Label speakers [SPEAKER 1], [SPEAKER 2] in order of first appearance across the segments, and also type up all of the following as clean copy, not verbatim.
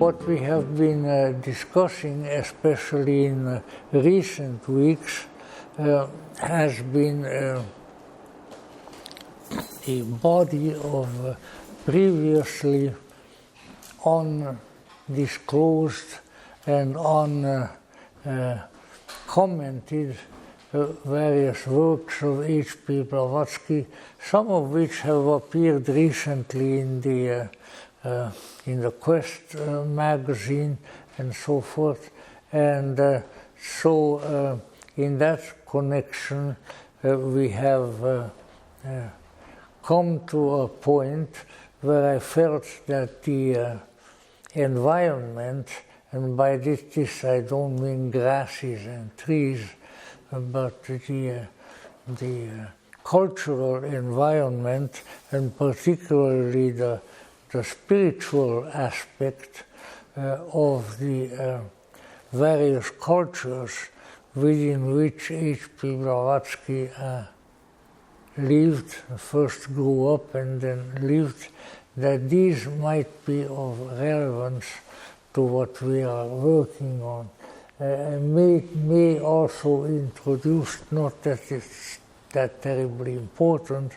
[SPEAKER 1] what we have been discussing, especially in recent weeks, has been a body of previously undisclosed and uncommented various works of H.P. Blavatsky, some of which have appeared recently in the Quest magazine and so forth. And so in that connection, we have come to a point where I felt that the environment, and by this I don't mean grasses and trees, but the cultural environment, and particularly the spiritual aspect of the various cultures within which H.P. Blavatsky lived, first grew up and then lived, that these might be of relevance to what we are working on. May also introduce, not that it's that terribly important,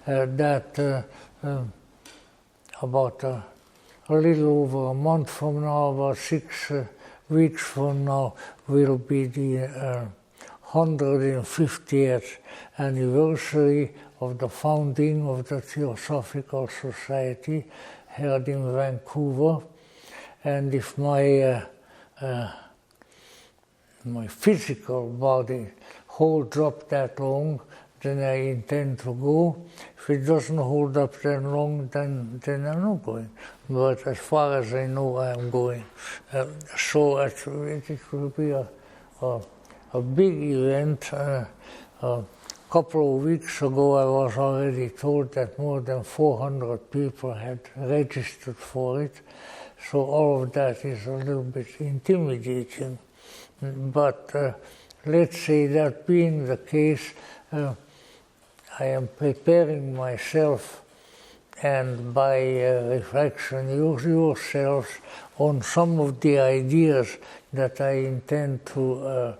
[SPEAKER 1] that about a little over a month from now, about 6 weeks from now, will be the 150th anniversary of the founding of the Theosophical Society held in Vancouver. And if my physical body holds up that long, then I intend to go. If it doesn't hold up that long, then I'm not going. But as far as I know, I'm going. So it will be a big event. A couple of weeks ago, I was already told that more than 400 people had registered for it. So all of that is a little bit intimidating. But let's say that being the case, I am preparing myself and by reflection yourselves on some of the ideas that I intend to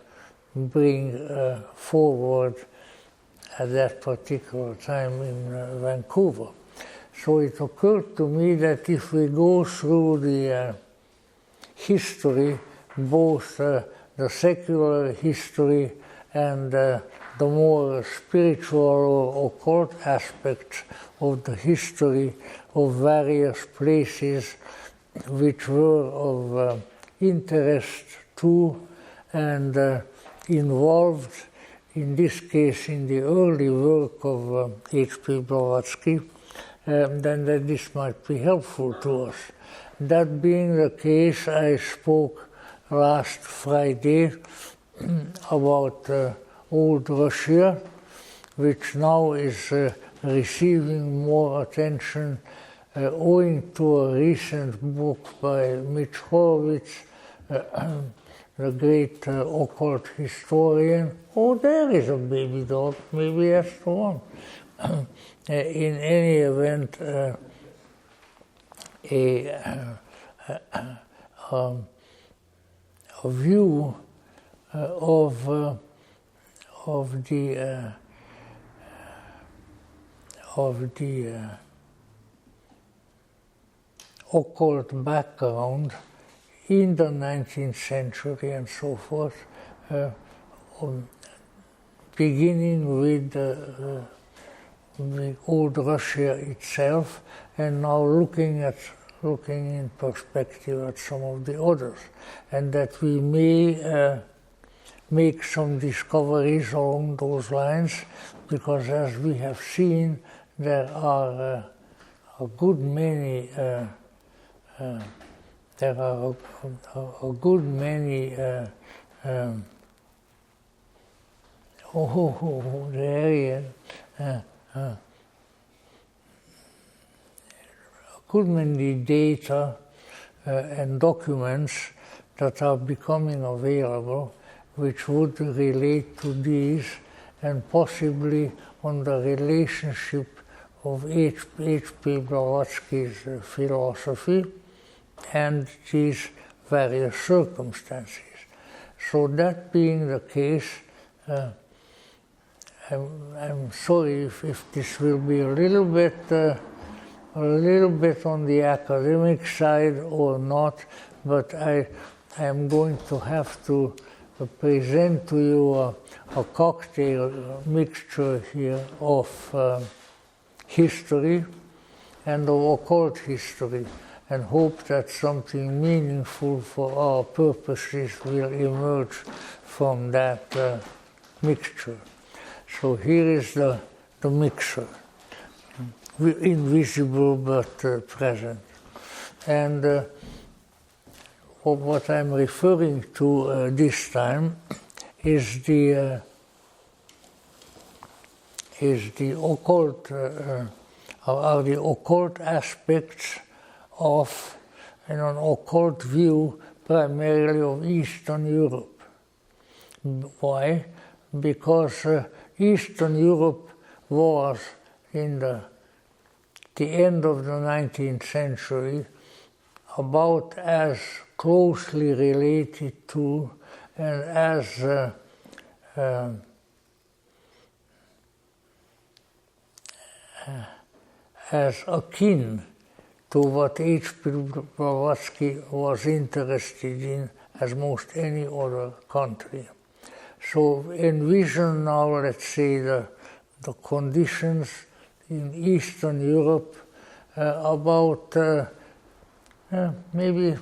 [SPEAKER 1] bring forward at that particular time in Vancouver. So it occurred to me that if we go through the history, both the secular history and the more spiritual or occult aspects of the history of various places which were of interest to and involved, in this case, in the early work of H.P. Blavatsky, then that this might be helpful to us. That being the case, I spoke last Friday about old Russia, which now is receiving more attention owing to a recent book by Mitch Horowitz, the great occult historian. Oh, there is a baby dog. Maybe that's the one. In any event, a view of the occult background in the 19th century and so forth, beginning with old Russia itself, and now looking in perspective at some of the others, and that we may make some discoveries along those lines, because as we have seen, there are a good many good many data and documents that are becoming available, which would relate to these, and possibly on the relationship of H.P. Blavatsky's philosophy and these various circumstances. So that being the case, I'm sorry if this will be a little bit on the academic side or not, but I am going to have to present to you a cocktail mixture here of history and of occult history, and hope that something meaningful for our purposes will emerge from that mixture. So here is the mixture, invisible but present. And what I'm referring to this time is the occult, are the occult aspects of an occult view primarily of Eastern Europe. Why? Because Eastern Europe was, in the end of the 19th century, about as closely related to and as akin to what H.P. Blavatsky was interested in as most any other country. So envision now, let's say, the conditions in Eastern Europe about maybe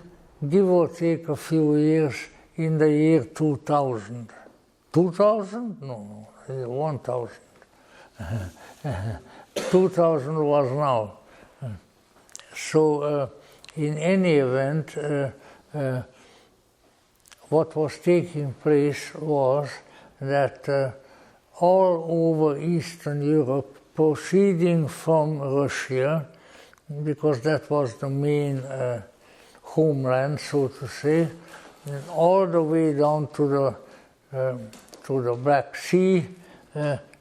[SPEAKER 1] give or take a few years in the year 2000. 2000? No, 1000. 2000 was now. So in any event, what was taking place was that all over Eastern Europe, proceeding from Russia, because that was the main homeland, so to say, and all the way down to the Black Sea,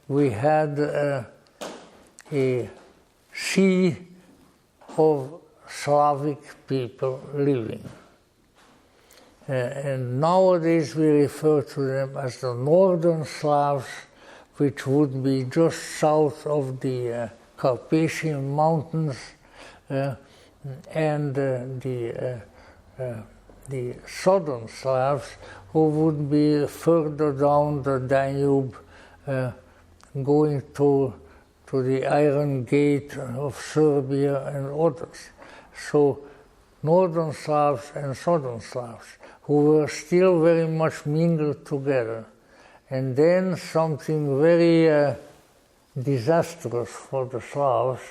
[SPEAKER 1] we had a sea of Slavic people living. And nowadays we refer to them as the Northern Slavs, which would be just south of the Carpathian Mountains, and the Southern Slavs, who would be further down the Danube, going to the Iron Gate of Serbia and others. So Northern Slavs and Southern Slavs, who were still very much mingled together. And then something very disastrous for the Slavs,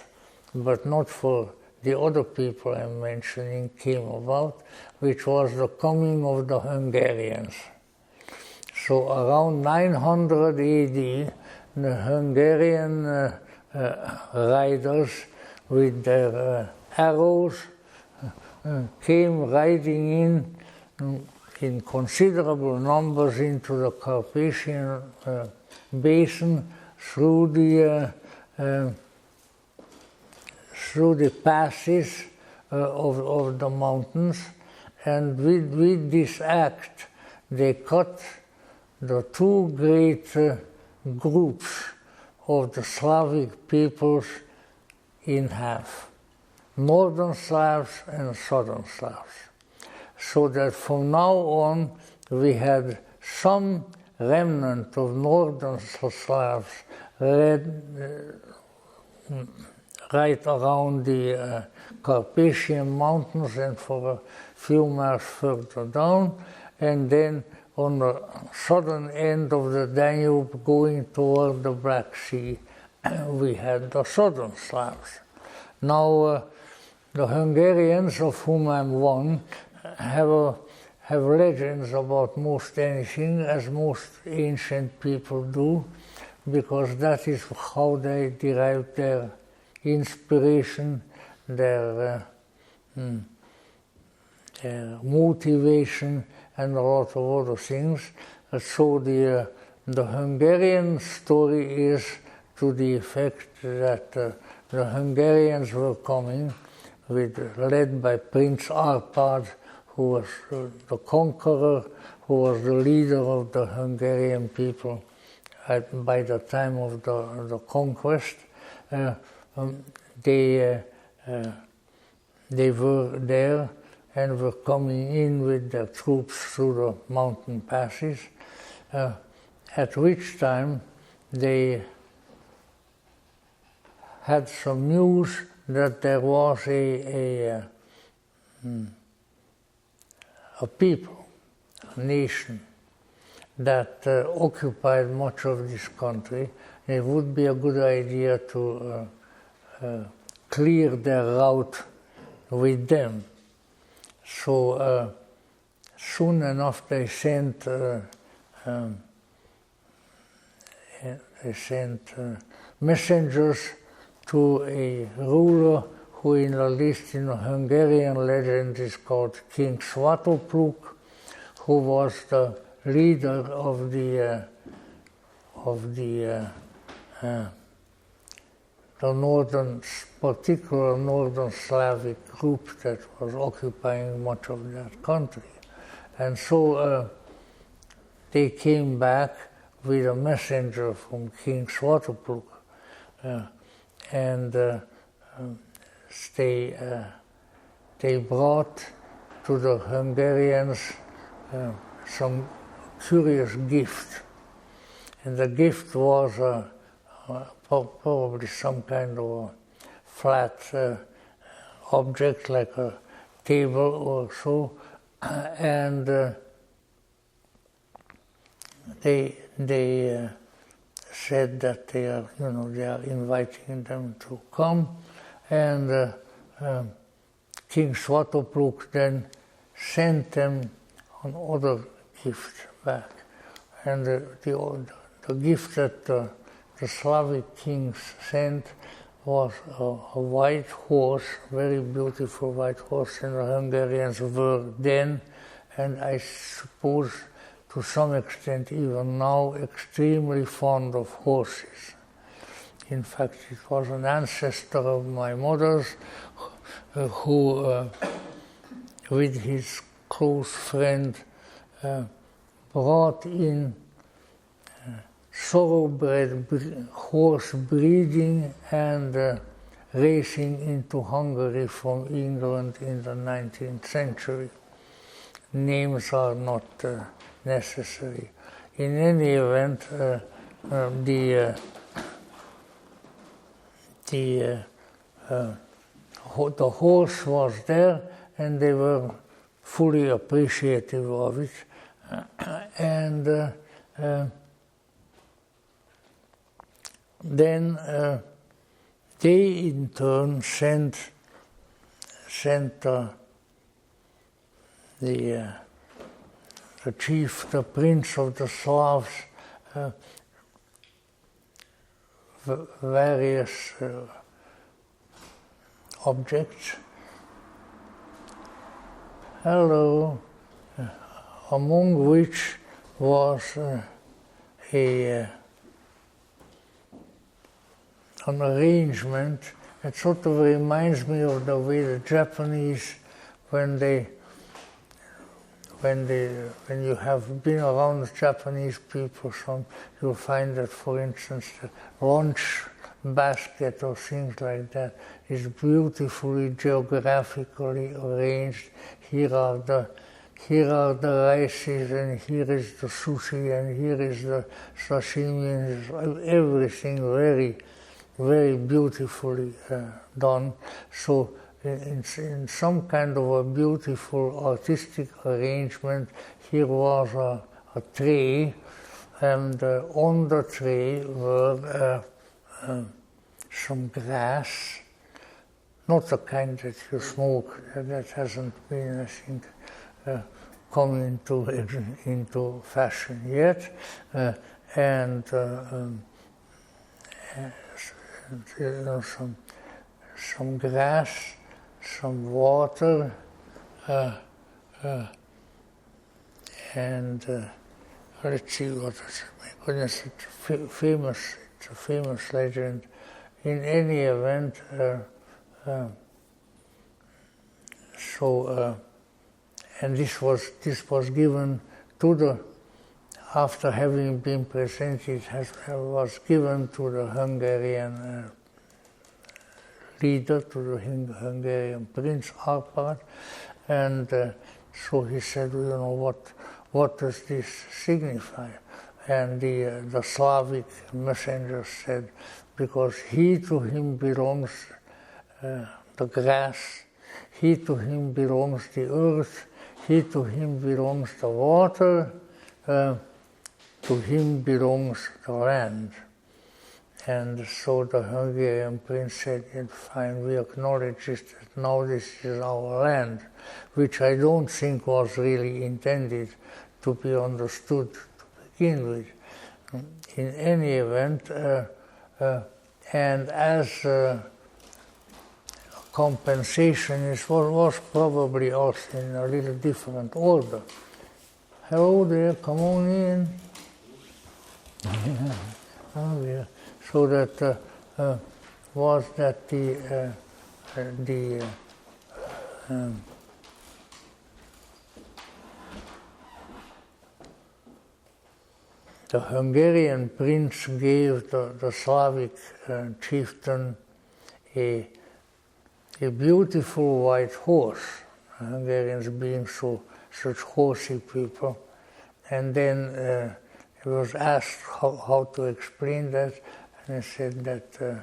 [SPEAKER 1] but not for the other people I'm mentioning, came about, which was the coming of the Hungarians. So around 900 AD, the Hungarian riders with their arrows came riding in considerable numbers into the Carpathian basin through the passes of the mountains, and with this act they cut the two great groups of the Slavic peoples in half, Northern Slavs and Southern Slavs. So that from now on we had some remnant of Northern Slavs right around the Carpathian Mountains and for a few miles further down, and then on the southern end of the Danube going toward the Black Sea, we had the Southern Slavs. Now the Hungarians, of whom I'm one, have legends about most anything, as most ancient people do, because that is how they derived their inspiration, their motivation, and a lot of other things. So the Hungarian story is to the effect that the Hungarians were coming led by Prince Arpad, who was the conqueror, who was the leader of the Hungarian people by the time of the conquest. They were there and were coming in with their troops through the mountain passes, at which time they had some news that there was a people, a nation, that occupied much of this country. It would be a good idea to clear their route with them. So soon enough they sent messengers to a ruler who in the list in the Hungarian legend is called King Svatopluk, who was the leader of the northern, particular northern Slavic group that was occupying much of that country. And so they came back with a messenger from King Svatopluk, and they brought to the Hungarians some curious gift. And the gift was probably some kind of a flat object like a table or so, and they said that they are inviting them to come, and King Svatopluk then sent them another gift back, and the gift that the Slavic kings sent was a white horse, very beautiful white horse, and the Hungarians were then, and I suppose to some extent even now, extremely fond of horses. In fact, it was an ancestor of my mother's who, with his close friend, brought in thoroughbred horse breeding and racing into Hungary from England in the 19th century. Names are not necessary. In any event, the horse was there, and they were fully appreciative of it, and then they in turn sent the chief, the prince of the Slavs, various objects. Hello, among which was an arrangement that sort of reminds me of the way the Japanese, when you have been around the Japanese people, you'll find that, for instance, the lunch basket or things like that is beautifully geographically arranged. Here are the rices, and here is the sushi, and here is the sashimi, and everything very, very beautifully done. So in some kind of a beautiful artistic arrangement, here was a tray, and on the tray were some grass, not the kind that you smoke. That hasn't been, I think, come into fashion yet, and some grass, some water, and let's see what is. My goodness, it's a famous legend. In any event, and this was given to the, after having been presented, was given to the Hungarian leader, to the Hungarian Prince Arpad, and so he said, you know, what does this signify? And the Slavic messenger said, because he to him belongs the grass, he to him belongs the earth, he to him belongs the water, to him belongs the land. And so the Hungarian prince said, fine, we acknowledge it, that now this is our land, which I don't think was really intended to be understood to begin with. In any event, and as compensation, was probably also in a little different order. Hello there, come on in. Oh, yeah. So that was that the Hungarian prince gave the Slavic chieftain a beautiful white horse, Hungarians being such horsey people, and then he was asked how to explain that, and he said that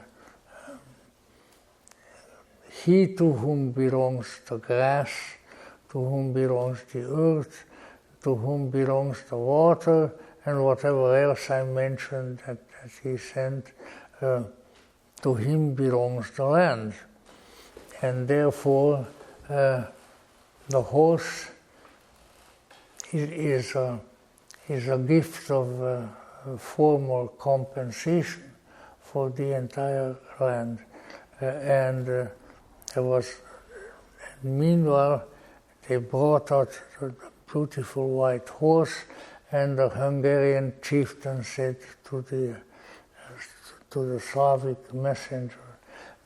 [SPEAKER 1] he to whom belongs the grass, to whom belongs the earth, to whom belongs the water, and whatever else I mentioned that he sent, to him belongs the land. And therefore, the horse is a gift of formal compensation for the entire land. And there was, meanwhile, they brought out the beautiful white horse, and the Hungarian chieftain said to the Slavic messenger,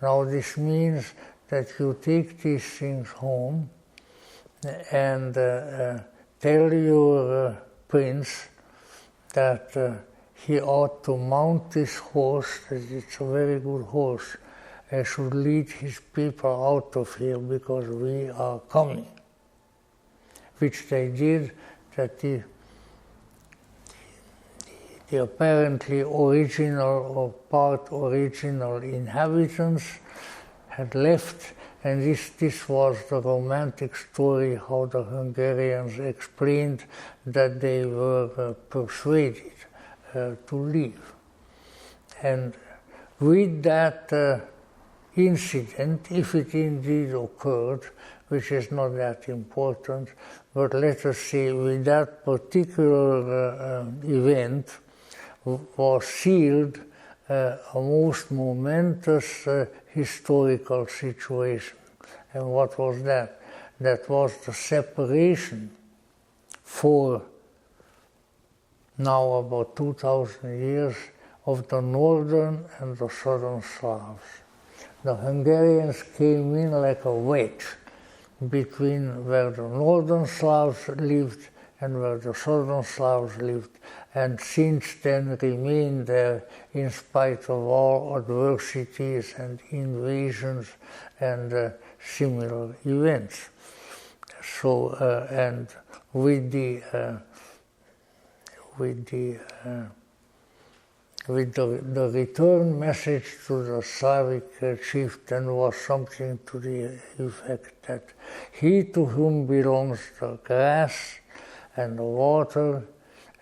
[SPEAKER 1] now this means that you take these things home and tell your prince that he ought to mount this horse, that it's a very good horse, and should lead his people out of here because we are coming. Which they did, that the apparently original or part original inhabitants had left, and this was the romantic story how the Hungarians explained that they were persuaded to leave. And with that incident, if it indeed occurred, which is not that important, but let us say with that particular event was sealed a most momentous historical situation. And what was that? That was the separation for now about 2,000 years of the northern and the southern Slavs. The Hungarians came in like a wedge between where the northern Slavs lived and where the southern Slavs lived, and since then remained there in spite of all adversities and invasions and similar events. So, and with the return message to the Slavic chieftain was something to the effect that he to whom belongs the grass and the water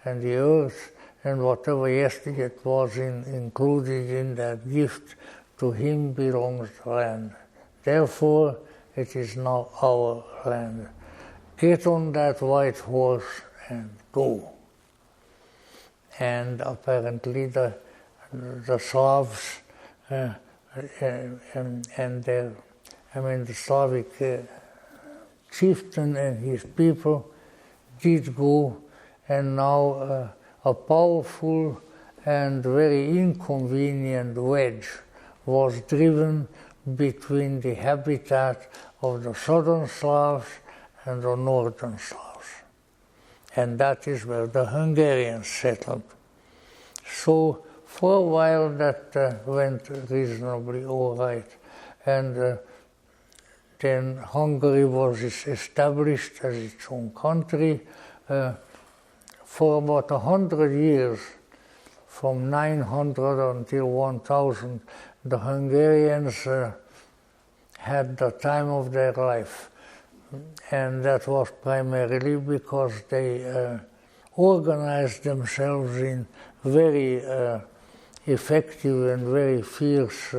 [SPEAKER 1] and the earth and whatever yesterday it was included in that gift, to him belongs the land. Therefore, it is now our land. Get on that white horse and go. And apparently the Slavs and their, the Slavic chieftain and his people did go, and now a powerful and very inconvenient wedge was driven between the habitat of the southern Slavs and the northern Slavs. And that is where the Hungarians settled. So for a while that went reasonably all right. And then Hungary was established as its own country. For about 100 years, from 900 until 1000, the Hungarians had the time of their life. And that was primarily because they organized themselves in very effective and very fierce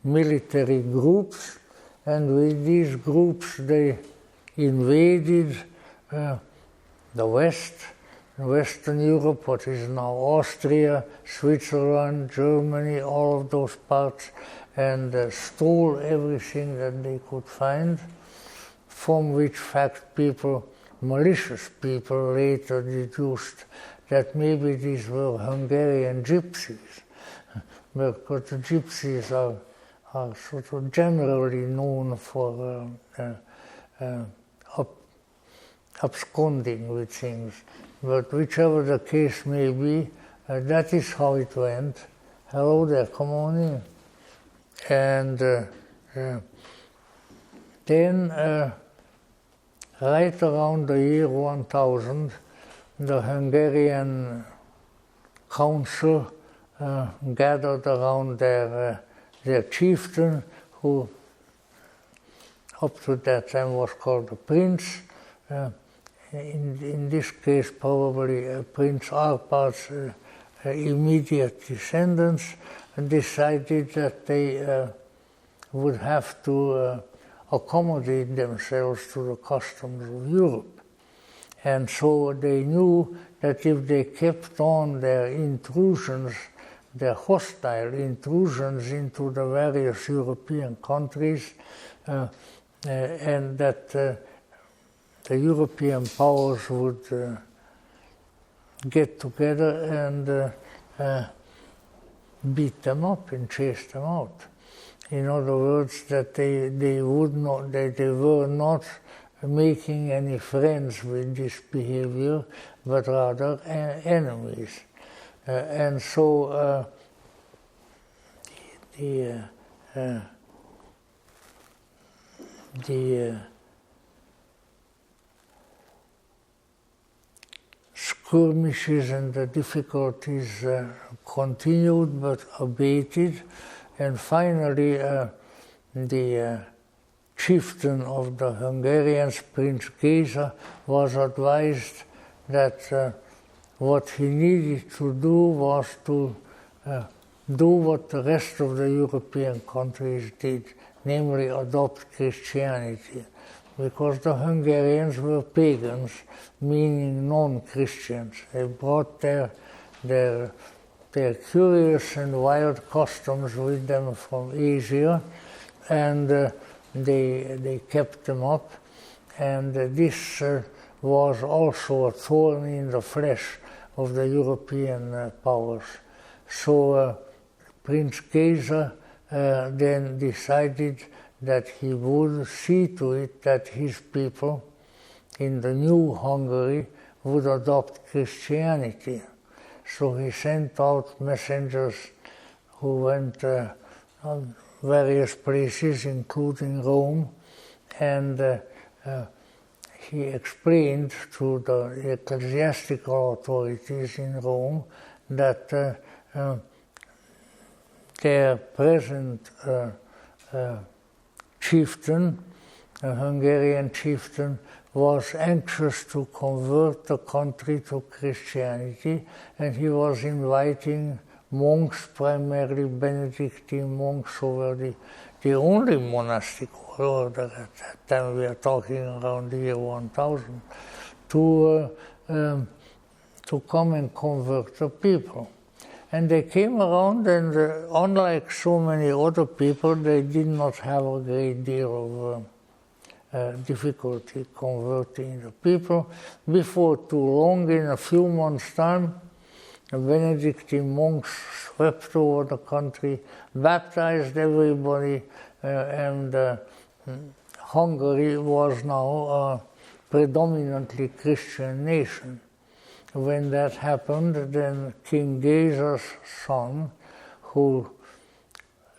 [SPEAKER 1] military groups. And with these groups, they invaded the West, Western Europe, what is now Austria, Switzerland, Germany, all of those parts, and stole everything that they could find, from which fact people, malicious people, later deduced that maybe these were Hungarian gypsies, because the gypsies are sort of generally known for absconding with things. But whichever the case may be, that is how it went. Hello there, come on in. And then, right around the year 1000, the Hungarian council gathered around their chieftain, who up to that time was called a prince. In this case, probably Prince Arpad's immediate descendants, decided that they would have to accommodate themselves to the customs of Europe. And so they knew that if they kept on their intrusions, their hostile intrusions into the various European countries, and that the European powers would get together and beat them up and chase them out. In other words, that they were not making any friends with this behavior, but rather enemies. And so the skirmishes and the difficulties continued but abated, and finally the chieftain of the Hungarians, Prince Géza, was advised that what he needed to do was to do what the rest of the European countries did, namely adopt Christianity, because the Hungarians were pagans, meaning non-Christians. They brought their curious and wild customs with them from Asia, and they kept them up, and this was also a thorn in the flesh of the European powers. So Prince Géza then decided that he would see to it that his people in the new Hungary would adopt Christianity. So he sent out messengers who went various places, including Rome, and he explained to the ecclesiastical authorities in Rome that their present chieftain, a Hungarian chieftain, was anxious to convert the country to Christianity, and he was inviting monks, primarily Benedictine monks, who were the only monastic order at that time. We are talking around the year 1000, to come and convert the people. And they came around, and unlike so many other people, they did not have a great deal of difficulty converting the people. Before too long, in a few months' time, Benedictine monks swept over the country, baptized everybody, and Hungary was now a predominantly Christian nation. When that happened, then King Géza's son, who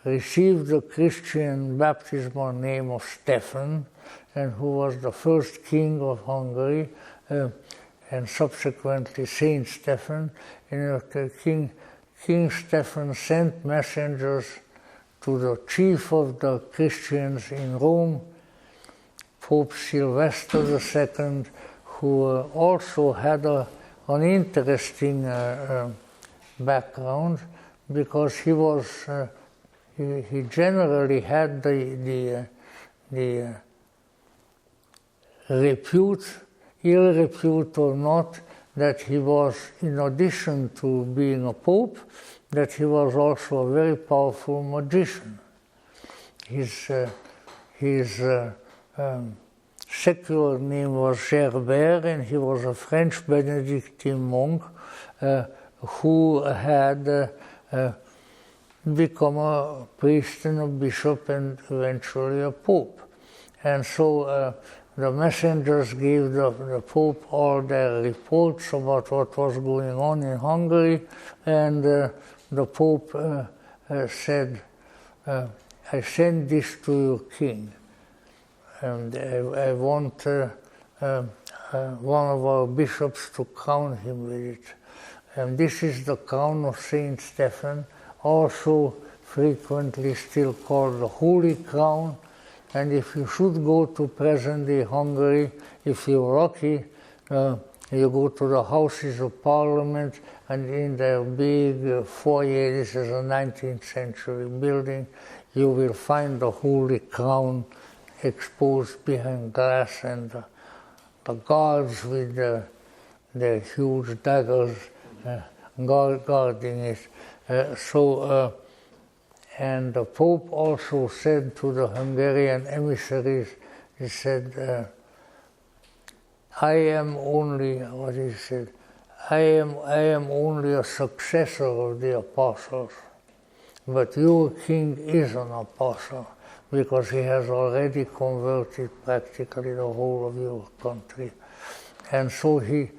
[SPEAKER 1] received the Christian baptismal name of Stephan, and who was the first king of Hungary, and subsequently Saint Stephan, King Stephan sent messengers to the chief of the Christians in Rome, Pope Sylvester II, who also had an interesting background, because he generally had the repute, ill repute or not, that he was, in addition to being a pope, that he was also a very powerful magician. His secular name was Gerbert, and he was a French Benedictine monk who had become a priest and a bishop and eventually a pope. And so the messengers gave the Pope all their reports about what was going on in Hungary, and the Pope said, I send this to your king, and I want one of our bishops to crown him with it. And this is the crown of Saint Stephan, also frequently still called the Holy Crown. And if you should go to present-day Hungary, if you're lucky, you go to the Houses of Parliament, and in their big foyer, this is a 19th century building, you will find the Holy Crown exposed behind glass, and the guards with their huge daggers guarding it. And the Pope also said to the Hungarian emissaries, he said, I am only a successor of the apostles, but your king is an apostle, because he has already converted practically the whole of your country. And so he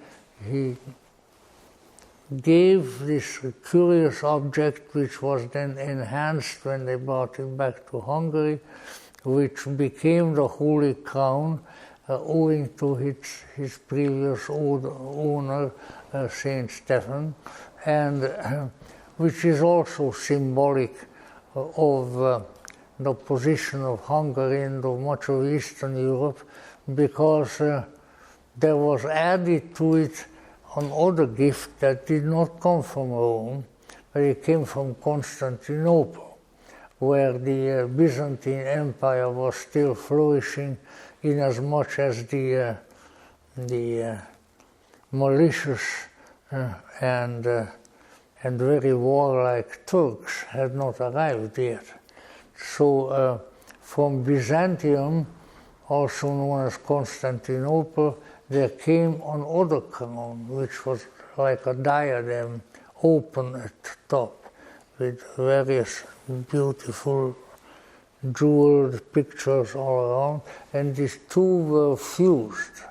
[SPEAKER 1] gave this curious object, which was then enhanced when they brought it back to Hungary, which became the Holy Crown, owing to his previous owner, Saint Stephan, and which is also symbolic of the position of Hungary and of much of Eastern Europe, because there was added to it another gift that did not come from Rome, but it came from Constantinople, where the Byzantine Empire was still flourishing, inasmuch as the malicious and very warlike Turks had not arrived yet. So from Byzantium, also known as Constantinople, there came another crown, which was like a diadem, open at the top, with various beautiful jeweled pictures all around, and these two were fused.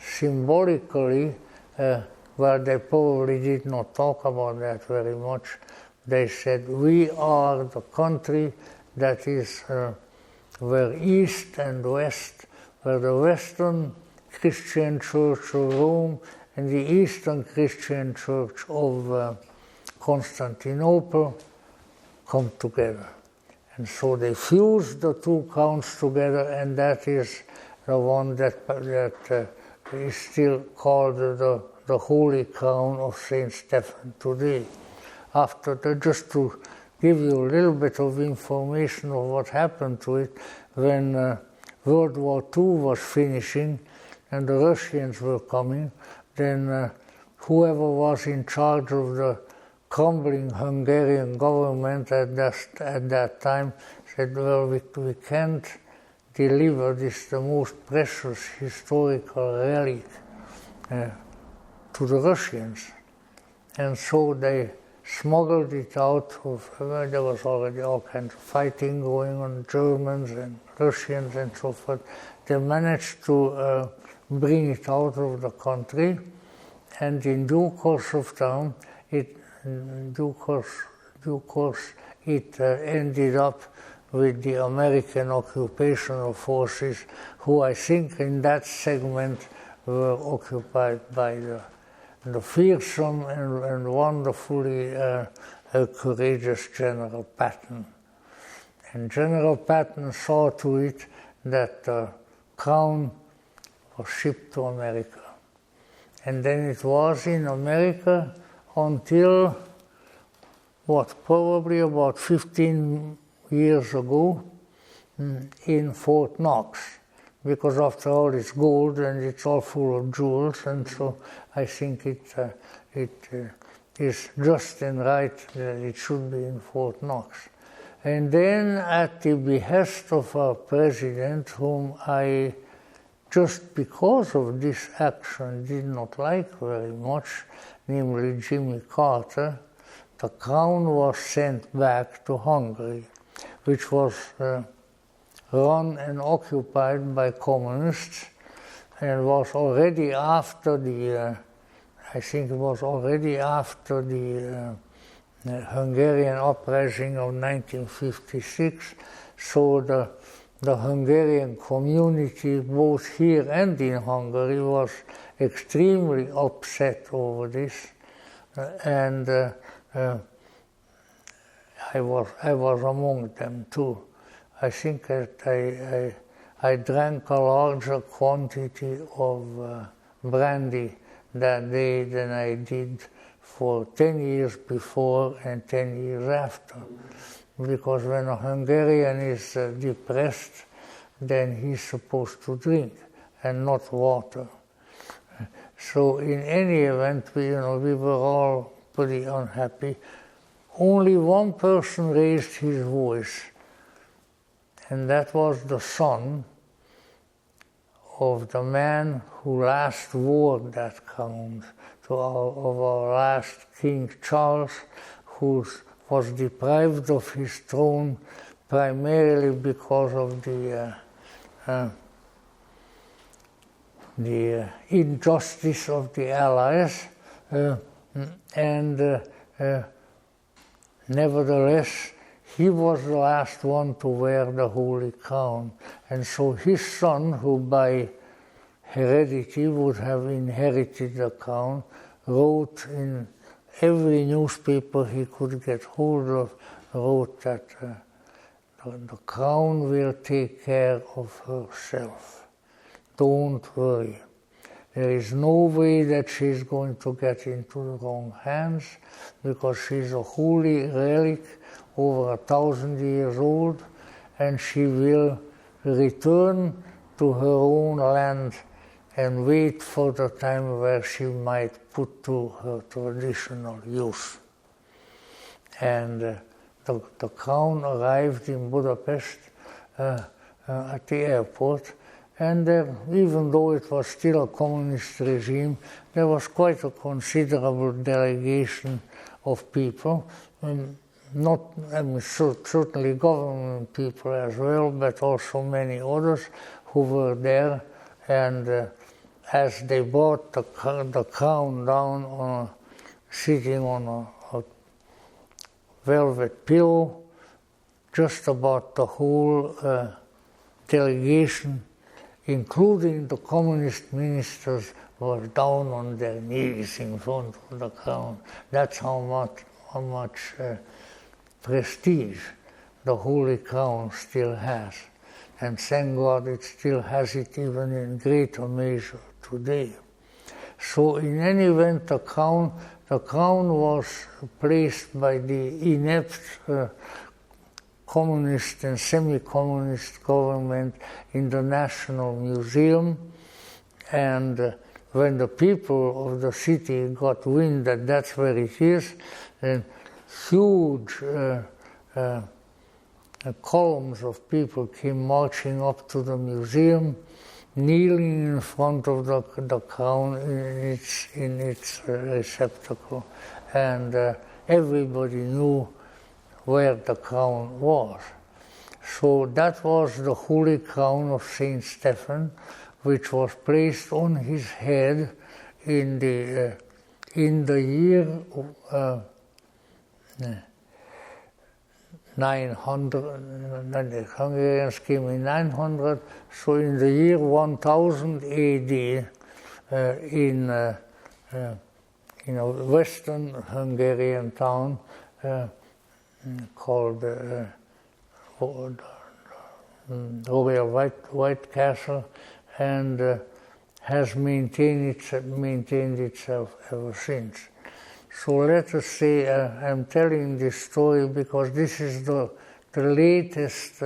[SPEAKER 1] Symbolically, well, they probably did not talk about that very much. They said, we are the country that is where East and West, where the Western Christian Church of Rome and the Eastern Christian Church of Constantinople come together. And so they fused the two crowns together, and that is the one that is still called the Holy Crown of Saint Stephan today. Just to give you a little bit of information of what happened to it, when World War II was finishing and the Russians were coming, then whoever was in charge of the crumbling Hungarian government at that time said, well, we can't deliver this, the most precious historical relic, to the Russians. And so they smuggled it out of, there was already all kinds of fighting going on, Germans and Russians and so forth. They managed to bring it out of the country, and in due course of time, it ended up with the American occupational forces, who I think in that segment were occupied by the fearsome and wonderfully courageous General Patton. And General Patton saw to it that the crown was shipped to America. And then it was in America until, probably about 15 years ago, in Fort Knox. Because after all, it's gold and it's all full of jewels, and so I think it is just and right that it should be in Fort Knox. And then, at the behest of our president, whom I, just because of this action, did not like very much, namely Jimmy Carter, the crown was sent back to Hungary, which was run and occupied by communists, and was already after the, I think it was already after the Hungarian uprising of 1956, so the Hungarian community, both here and in Hungary, was extremely upset over this, and I was among them too. I think that I drank a larger quantity of brandy that day than I did for 10 years before and 10 years after. Because when a Hungarian is depressed, then he's supposed to drink and not water. So in any event, we were all pretty unhappy. Only one person raised his voice, and that was the son of the man who last wore that crown, of our last King Charles, who was deprived of his throne primarily because of the injustice of the Allies, and nevertheless, he was the last one to wear the Holy Crown. And so his son, who by heredity would have inherited the crown, wrote in every newspaper he could get hold of, wrote that the crown will take care of herself. Don't worry. There is no way that she's going to get into the wrong hands, because she's a holy relic, over 1,000 years old, and she will return to her own land and wait for the time where she might put to her traditional use. And the crown arrived in Budapest at the airport, and even though it was still a communist regime, there was quite a considerable delegation of people, certainly government people as well, but also many others who were there. And as they brought the crown down, sitting on a velvet pillow, just about the whole delegation, including the communist ministers, were down on their knees in front of the crown. That's how much prestige the Holy Crown still has. And thank God it still has it even in greater measure today. So in any event, the crown was placed by the inept communist and semi-communist government in the National Museum, and when the people of the city got wind that that's where it is, then huge columns of people came marching up to the museum, kneeling in front of the crown in its receptacle, and everybody knew where the crown was. So that was the holy crown of Saint Stephan, which was placed on his head in the year 900. The Hungarians came in 900, so in the year 1000 AD, in a western Hungarian town called Royal White Castle, and has maintained itself ever since. So let us say I'm telling this story because this is the latest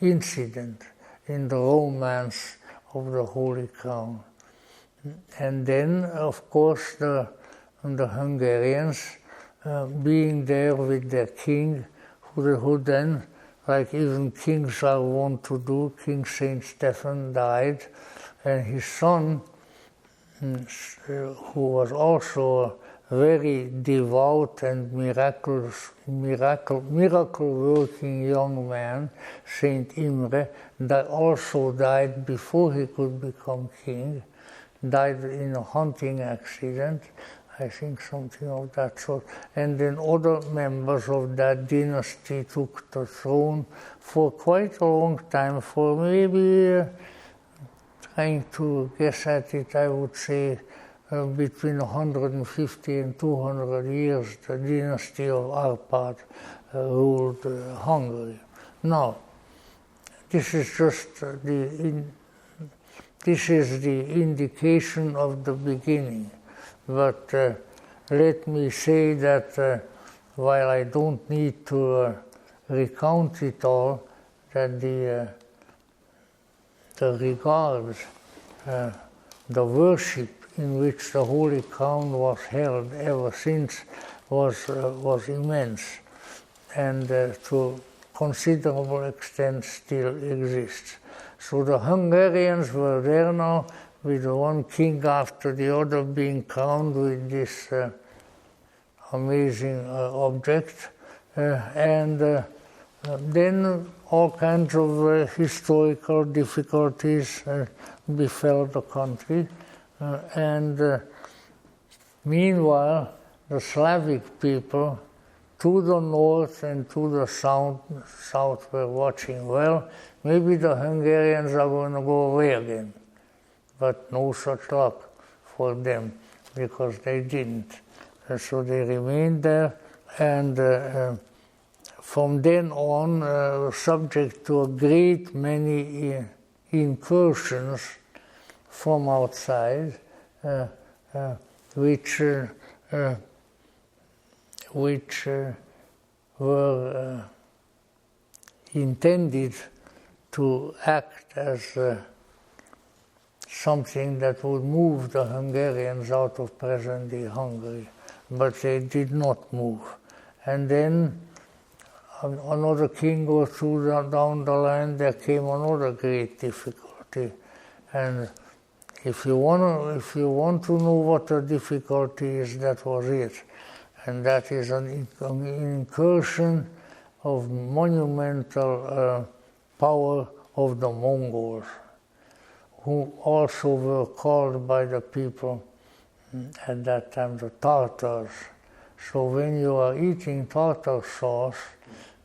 [SPEAKER 1] incident in the romance of the Holy Crown. And then, of course, the Hungarians, being there with their king, who then, like even kings are wont to do, King Saint Stephan died, and his son, who was also a very devout and miracle-working young man, Saint Imre, that also died before he could become king, died in a hunting accident, I think something of that sort. And then other members of that dynasty took the throne for quite a long time, for maybe, trying to guess at it, I would say between 150 and 200 years, the dynasty of Arpad ruled Hungary. Now, this is just this is the indication of the beginning. But let me say that while I don't need to recount it all, that the regards, the worship in which the Holy Crown was held ever since was immense, and to considerable extent still exists. So the Hungarians were there now, with one king after the other being crowned with this amazing object, and then all kinds of historical difficulties befell the country, and meanwhile the Slavic people to the north and to the south were watching. Well, maybe the Hungarians are going to go away again. But no such luck for them, because they didn't. So they remained there, and from then on, subject to a great many incursions from outside, which were intended to act as something that would move the Hungarians out of present-day Hungary, but they did not move. And then another king or two down the line, there came another great difficulty. And if you want to know what the difficulty is, that was it. And that is an incursion of monumental power of the Mongols, who also were called by the people at that time the Tartars. So when you are eating tartar sauce,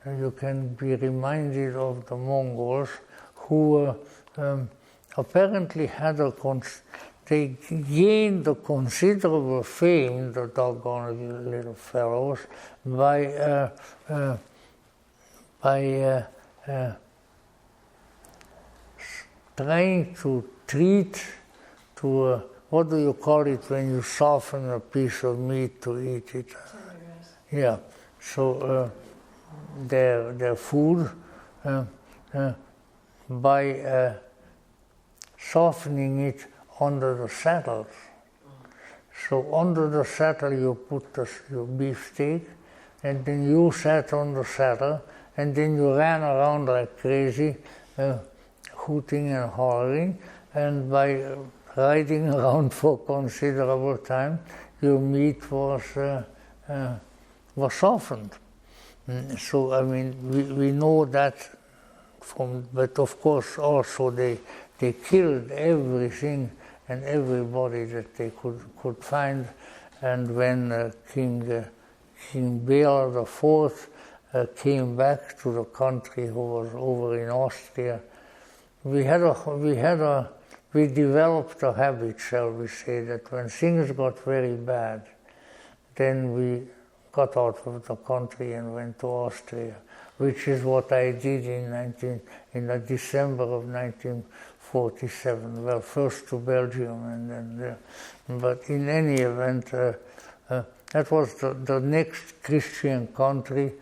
[SPEAKER 1] you can be reminded of the Mongols, who apparently had they gained a considerable fame, the doggone little fellows, by trying to treat to what do you call it when you soften a piece of meat to eat it? Yeah. So their food by softening it under the saddles. So under the saddle you put your beefsteak, and then you sat on the saddle, and then you ran around like crazy, hooting and hollering, and by riding around for considerable time, your meat was was softened. So, I mean, we know that but of course also they killed everything and everybody that they could find. And when King Bela IV came back to the country, who was over in Austria, we developed a habit, shall we say, that when things got very bad, then we got out of the country and went to Austria, which is what I did in the December of 1947. Well, first to Belgium and then there. But in any event, that was the next Christian country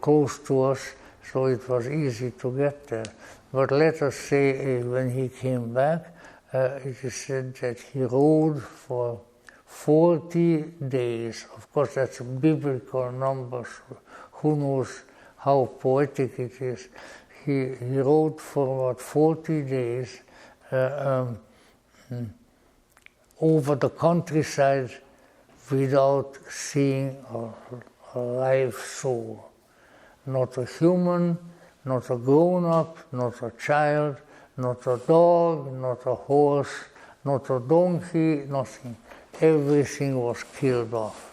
[SPEAKER 1] close to us, so it was easy to get there. But let us say when he came back, it is said that he rode for 40 days. Of course, that's a biblical number, so who knows how poetic it is. He rode for about 40 days over the countryside without seeing a live soul. Not a human, not a grown-up, not a child, not a dog, not a horse, not a donkey, nothing. Everything was killed off.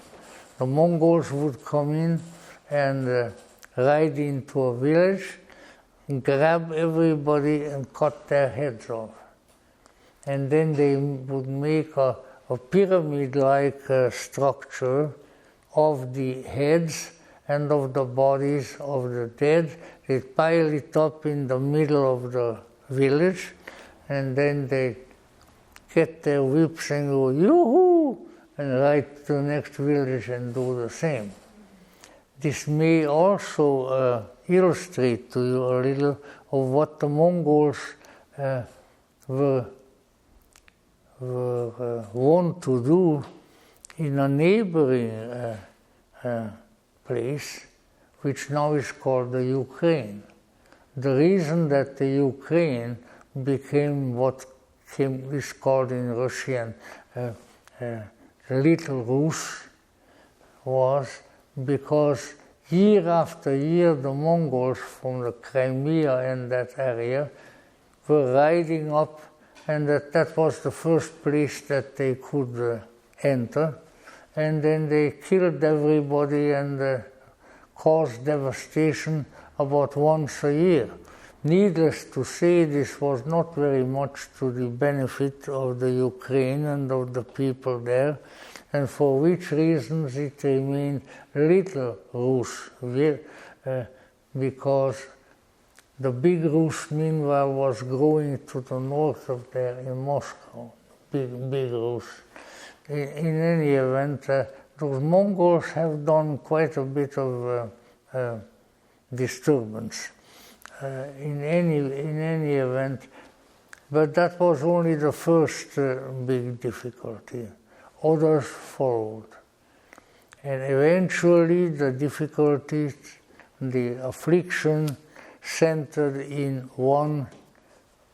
[SPEAKER 1] The Mongols would come in and ride into a village, grab everybody and cut their heads off. And then they would make a pyramid-like structure of the heads and of the bodies of the dead. They pile it up in the middle of the village, and then they get their whips and go, yoo-hoo, and ride to the next village and do the same. This may also illustrate to you a little of what the Mongols were wont to do in a neighboring place, which now is called the Ukraine. The reason that the Ukraine became what is called in Russian Little Rus was because year after year the Mongols from the Crimea and that area were riding up, and that was the first place that they could enter, and then they killed everybody and caused devastation about once a year. Needless to say, this was not very much to the benefit of the Ukraine and of the people there, and for which reasons it remained Little Rus, because the big Rus, meanwhile, was growing to the north of there in Moscow, big Rus. In any event, those Mongols have done quite a bit of disturbance. In any event, but that was only the first big difficulty. Others followed. And eventually the difficulties, the affliction centered in one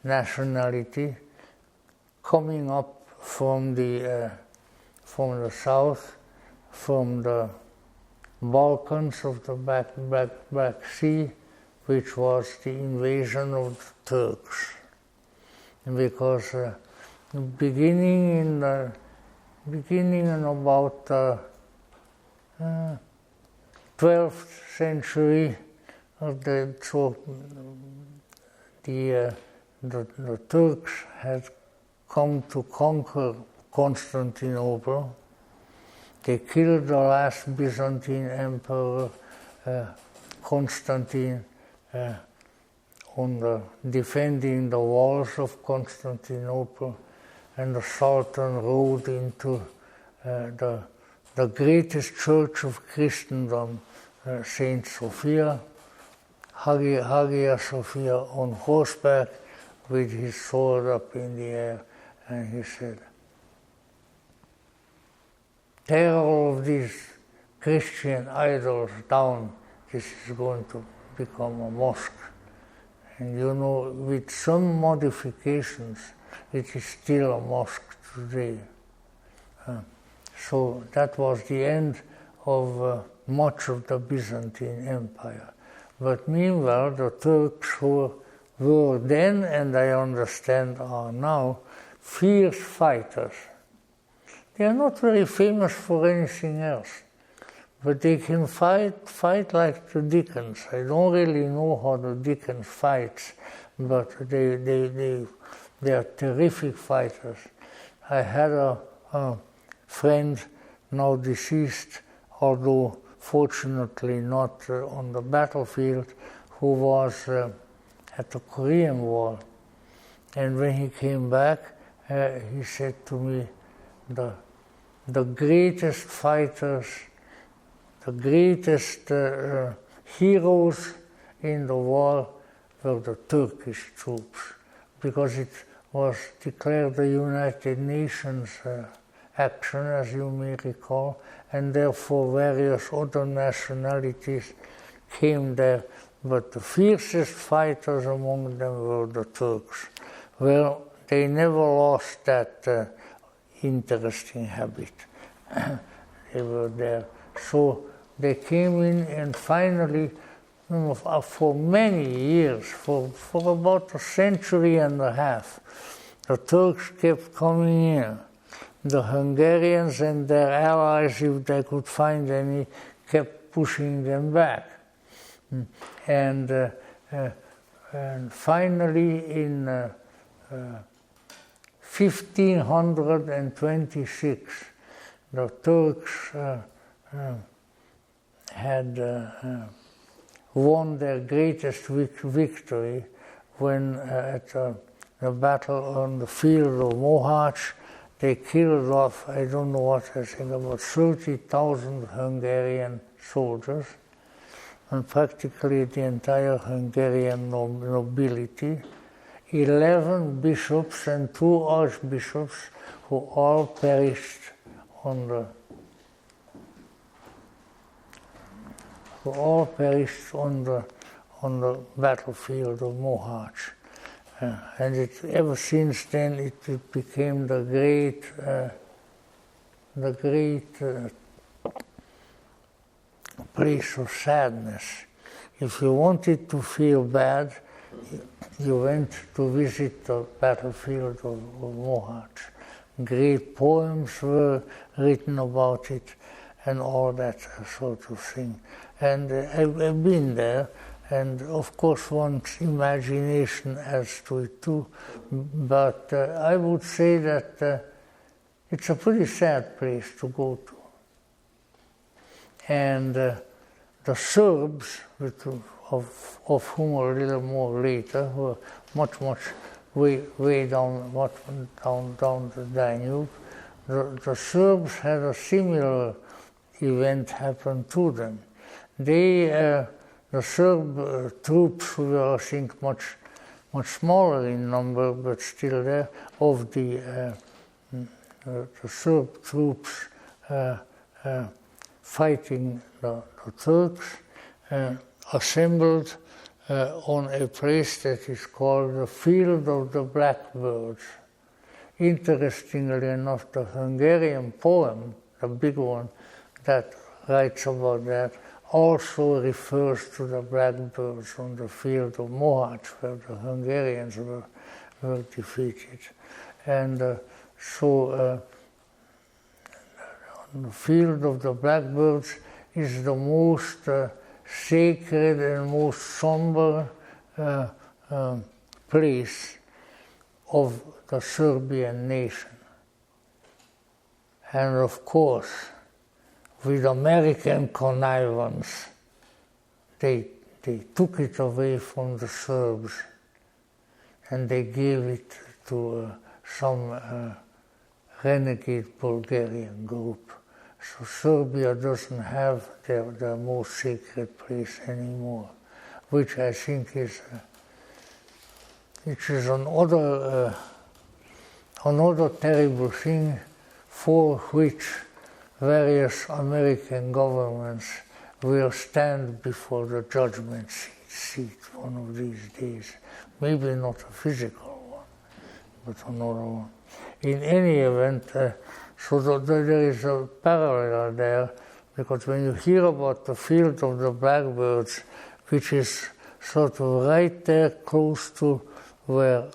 [SPEAKER 1] nationality coming up from the south, from the Balkans of the Black Sea, which was the invasion of the Turks. Because beginning in about 12th century, the Turks had come to conquer Constantinople. They killed the last Byzantine emperor, Constantine, on defending the walls of Constantinople, and the Sultan rode into the greatest church of Christendom, Saint Sophia, Hagia Sophia, on horseback with his sword up in the air, and he said, "Tear all of these Christian idols down, this is going to become a mosque." And you know, with some modifications, it is still a mosque today. So that was the end of much of the Byzantine Empire. But meanwhile, the Turks who were then, and I understand are now, fierce fighters. They are not very famous for anything else, but they can fight like the Dickens. I don't really know how the Dickens fights, but they are terrific fighters. I had a friend, now deceased, although fortunately not on the battlefield, who was at the Korean War. And when he came back, he said to me, the greatest fighters, the greatest heroes in the war were the Turkish troops, because it was declared a United Nations action, as you may recall, and therefore various other nationalities came there, but the fiercest fighters among them were the Turks. Well, they never lost that interesting habit. They were there. So they came in, and finally, for many years, for about a century and a half, the Turks kept coming in. The Hungarians and their allies, if they could find any, kept pushing them back. And finally, in 1526, the Turks had won their greatest victory when at the battle on the field of Mohács, they killed off, I don't know what, I think about 30,000 Hungarian soldiers, and practically the entire Hungarian nobility, 11 bishops and 2 archbishops, who all perished on the battlefield of Mohács. And ever since then it became the great place of sadness. If you wanted to feel bad, you went to visit the battlefield of Mohács. Great poems were written about it and all that sort of thing. And I've been there, and of course one's imagination adds to it too, but I would say that it's a pretty sad place to go to. And the Serbs, of whom a little more later, were much way down the Danube, the Serbs had a similar event happen to them. The Serb troops were, I think, much smaller in number, but still there, of the Serb troops fighting the Turks, assembled on a place that is called the Field of the Blackbirds. Interestingly enough, the Hungarian poem, the big one, that writes about that, also refers to the blackbirds on the field of Mohács, where the Hungarians were defeated. And so the field of the blackbirds is the most sacred and most somber place of the Serbian nation. And of course, with American connivance, they took it away from the Serbs and they gave it to some renegade Bulgarian group. So Serbia doesn't have their most sacred place anymore, which I think is another terrible thing for which various American governments will stand before the judgment seat one of these days. Maybe not a physical one, but another one. In any event, so there is a parallel there Because when you hear about the field of the blackbirds, which is sort of right there close to where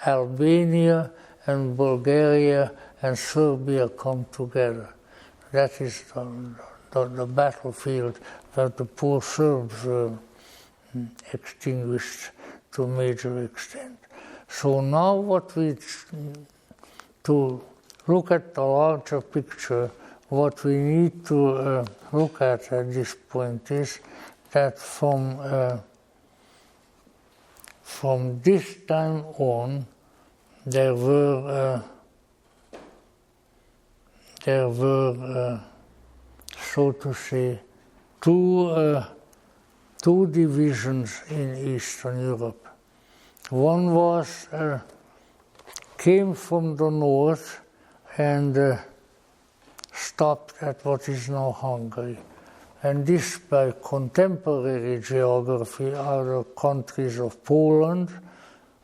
[SPEAKER 1] Albania and Bulgaria and Serbia come together. That is the battlefield where the poor Serbs were extinguished to a major extent. So now to look at the larger picture, what we need to look at this point is that from this time on, there were so to say, two divisions in Eastern Europe. One came from the north and stopped at what is now Hungary. And this, by contemporary geography, are the countries of Poland,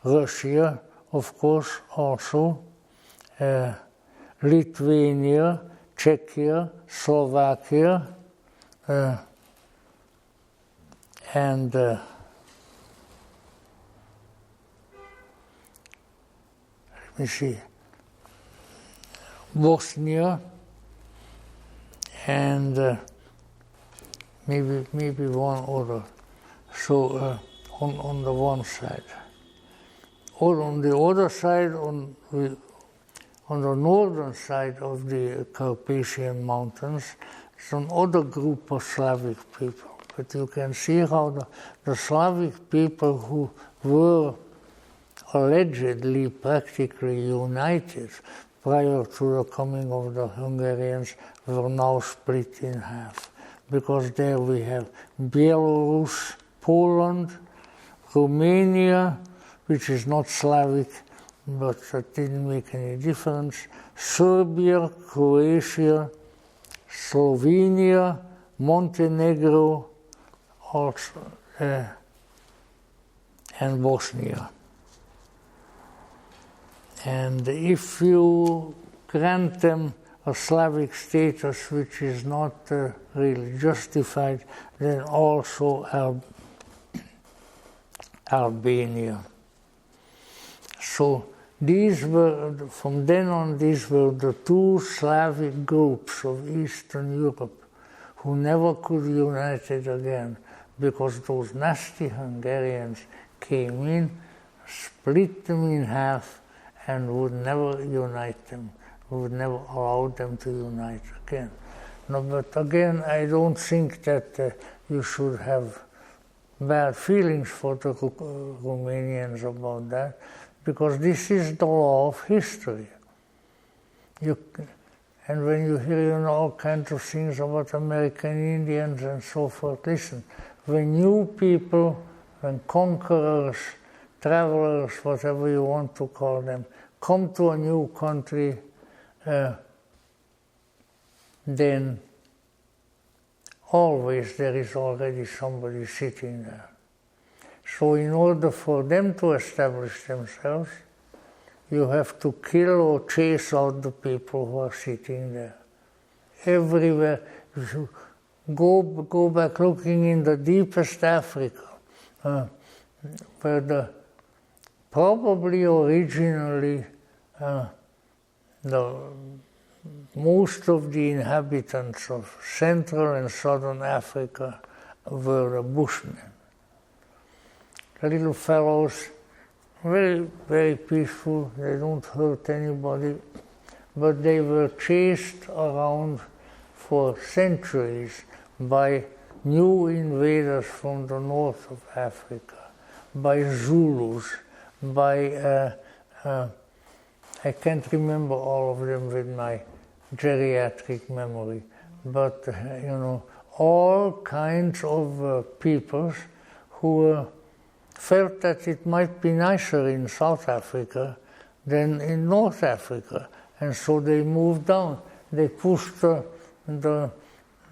[SPEAKER 1] Russia, of course, also, Lithuania, Czechia, Slovakia, and let me see, Bosnia, and maybe one other. So on the one side, or on the other side, on the northern side of the Carpathian Mountains, is another group of Slavic people. But you can see how the Slavic people who were allegedly practically united prior to the coming of the Hungarians were now split in half. Because there we have Belarus, Poland, Romania, which is not Slavic, but that didn't make any difference, Serbia, Croatia, Slovenia, Montenegro, also, and Bosnia. And if you grant them a Slavic status which is not really justified, then also Albania. So these were, from then on, these were the two Slavic groups of Eastern Europe who never could unite it again, because those nasty Hungarians came in, split them in half, and would never unite them, would never allow them to unite again. No, but again, I don't think that you should have bad feelings for the Romanians about that, because this is the law of history. And when you hear all kinds of things about American Indians and so forth, listen, when new people, when conquerors, travelers, whatever you want to call them, come to a new country, then always there is already somebody sitting there. So in order for them to establish themselves, you have to kill or chase out the people who are sitting there. Everywhere. If you go back looking in the deepest Africa, where probably originally most of the inhabitants of Central and Southern Africa were Bushmen. The little fellows, very, very peaceful, they don't hurt anybody, but they were chased around for centuries by new invaders from the north of Africa, by Zulus, by, I can't remember all of them with my geriatric memory, but, all kinds of peoples who felt that it might be nicer in South Africa than in North Africa, and so they moved down. They pushed the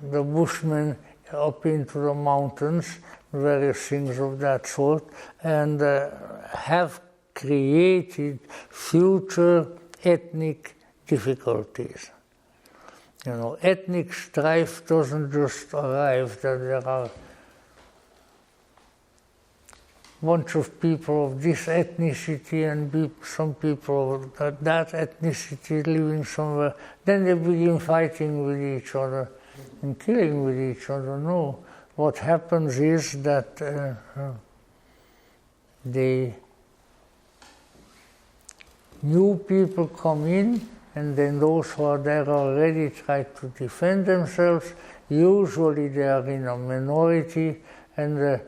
[SPEAKER 1] Bushmen up into the mountains, various things of that sort, and have created future ethnic difficulties. ethnic strife doesn't just arrive, that there are a bunch of people of this ethnicity and some people of that ethnicity living somewhere, then they begin fighting with each other and killing with each other. No, what happens is that the new people come in, and then those who are there already try to defend themselves. Usually they are in a minority, and